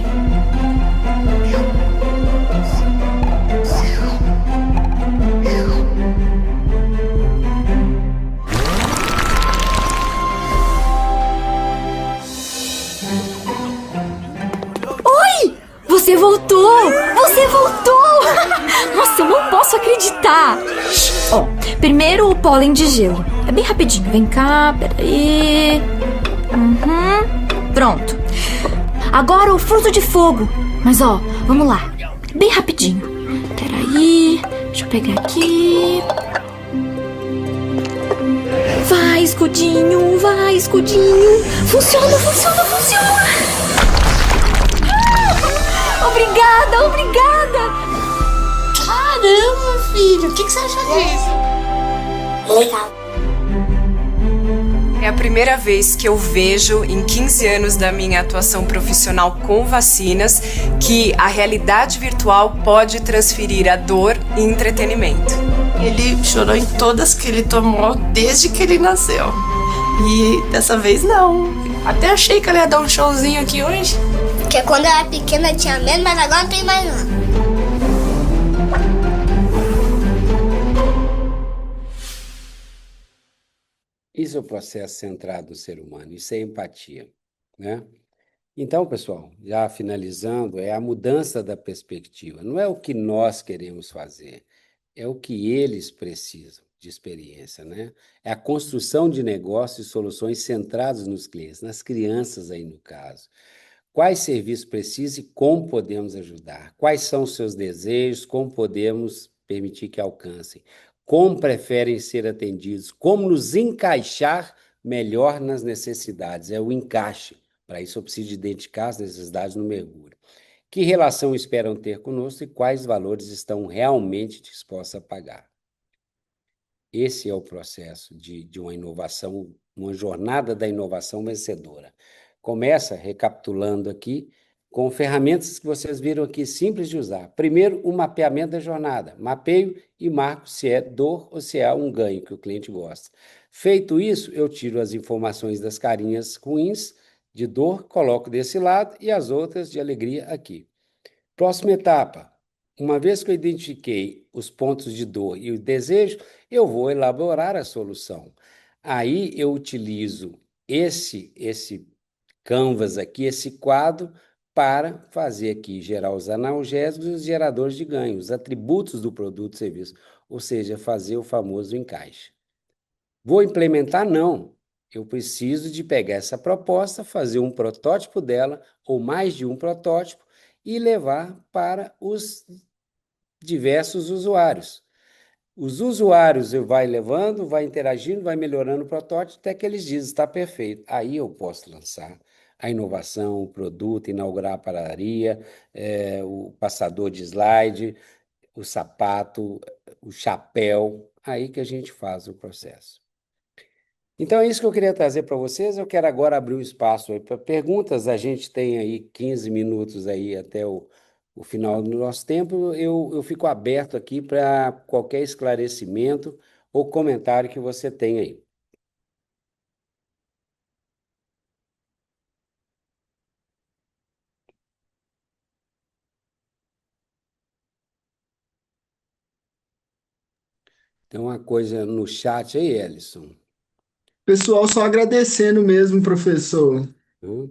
Oi! Você voltou! Você voltou! Nossa, eu não posso acreditar! Ó, primeiro o pólen de gelo. É bem rapidinho. Vem cá, peraí. Pronto. Agora o fruto de fogo. Mas ó, vamos lá. Bem rapidinho. Peraí. Deixa eu pegar aqui. Vai, escudinho. Vai, escudinho. Funciona, funciona, funciona. Obrigada, obrigada. Caramba, filho. O que você acha disso? Legal. É a primeira vez que eu vejo, em 15 anos da minha atuação profissional com vacinas, que a realidade virtual pode transferir a dor em entretenimento. Ele chorou em todas que ele tomou desde que ele nasceu. E dessa vez não. Até achei que ele ia dar um showzinho aqui hoje. Porque quando eu era pequena eu tinha medo, mas agora não tem mais não. Isso é o processo centrado no ser humano, isso é empatia, né? Então, pessoal, já finalizando, é a mudança da perspectiva. Não é o que nós queremos fazer, é o que eles precisam de experiência, né? É a construção de negócios e soluções centradas nos clientes, nas crianças aí no caso. Quais serviços precisam e como podemos ajudar? Quais são os seus desejos? Como podemos permitir que alcancem? Como preferem ser atendidos? Como nos encaixar melhor nas necessidades? É o encaixe. Para isso, eu preciso identificar as necessidades no mergulho. Que relação esperam ter conosco e quais valores estão realmente dispostos a pagar? Esse é o processo de uma inovação, uma jornada da inovação vencedora. Começa, recapitulando aqui, com ferramentas que vocês viram aqui, simples de usar. Primeiro, o mapeamento da jornada. Mapeio e marco se é dor ou se é um ganho que o cliente gosta. Feito isso, eu tiro as informações das carinhas ruins, de dor, coloco desse lado e as outras de alegria aqui. Próxima etapa. Uma vez que eu identifiquei os pontos de dor e o desejo, eu vou elaborar a solução. Aí eu utilizo esse canvas aqui, esse quadro, para fazer aqui, gerar os analgésicos e os geradores de ganho, os atributos do produto e serviço, ou seja, fazer o famoso encaixe. Vou implementar? Não. Eu preciso de pegar essa proposta, fazer um protótipo dela, ou mais de um protótipo, e levar para os diversos usuários. Os usuários vai levando, vai interagindo, vai melhorando o protótipo, até que eles dizem, está perfeito. Aí eu posso lançar a inovação, o produto, inaugurar a padaria, o passador de slide, o sapato, o chapéu, aí que a gente faz o processo. Então é isso que eu queria trazer para vocês. Eu quero agora abrir o espaço aí para perguntas. A gente tem aí 15 minutos aí até o final do nosso tempo. Eu fico aberto aqui para qualquer esclarecimento ou comentário que você tenha aí. Tem uma coisa no chat aí, Ellison. Pessoal, só agradecendo mesmo, professor. Hum?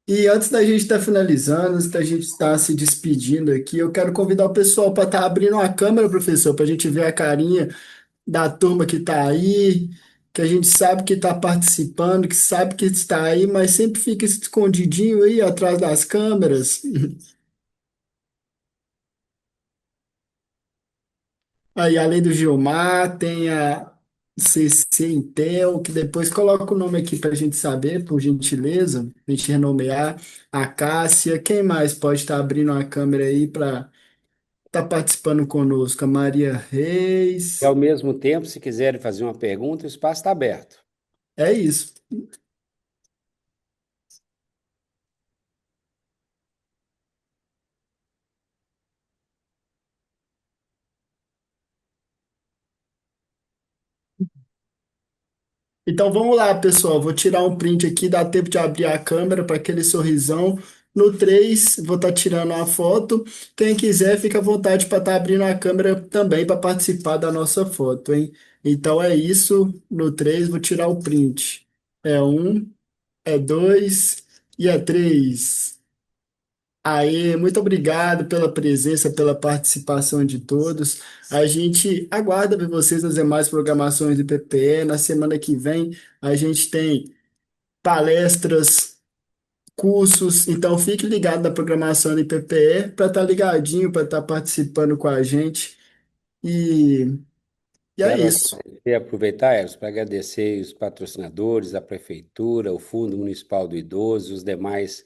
E antes da gente estar finalizando, antes da gente estar se despedindo aqui, eu quero convidar o pessoal para estar abrindo a câmera, professor, para a gente ver a carinha da turma que está aí, que a gente sabe que está participando, que sabe que está aí, mas sempre fica escondidinho aí atrás das câmeras. Aí, além do Gilmar, tem a CC Intel, que depois coloca o nome aqui para a gente saber, por gentileza, a gente renomear. A Cássia, quem mais pode estar abrindo a câmera aí para estar participando conosco? A Maria E ao Reis. mesmo tempo, se quiserem fazer uma pergunta, o espaço está aberto. É isso. Então vamos lá, pessoal. Vou tirar um print aqui, dá tempo de abrir a câmera para aquele sorrisão. No 3 vou estar tirando uma foto. Quem quiser, fica à vontade para estar abrindo a câmera também para participar da nossa foto, hein? Então é isso. No 3 vou tirar o print. É um, é dois e é três. Aê, muito obrigado pela presença, pela participação de todos. A gente aguarda ver vocês nas demais programações do PPE. Na semana que vem a gente tem palestras, cursos, então fique ligado na programação do IPPE para estar ligadinho, para estar participando com a gente. E, e é Quero isso. aproveitar, Eros, para agradecer os patrocinadores, a Prefeitura, o Fundo Municipal do Idoso, os demais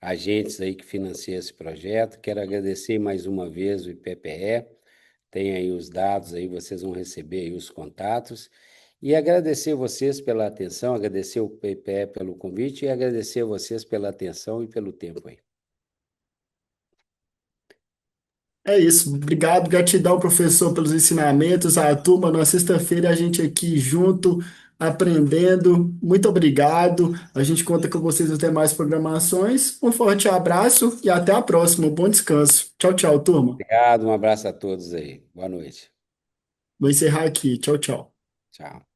agentes aí que financiam esse projeto. Quero agradecer mais uma vez o IPPE. Tem aí os dados, aí vocês vão receber aí os contatos. E agradecer vocês pela atenção, agradecer o IPPE pelo convite e agradecer a vocês pela atenção e pelo tempo aí. É isso. Obrigado, gratidão, professor, pelos ensinamentos. A turma, na sexta-feira, a gente aqui junto, aprendendo. Muito obrigado. A gente conta com vocês nas demais programações. Um forte abraço e até a próxima. Bom descanso. Tchau, tchau, turma. Obrigado, um abraço a todos aí. Boa noite. Vou encerrar aqui. Tchau, tchau. Tchau.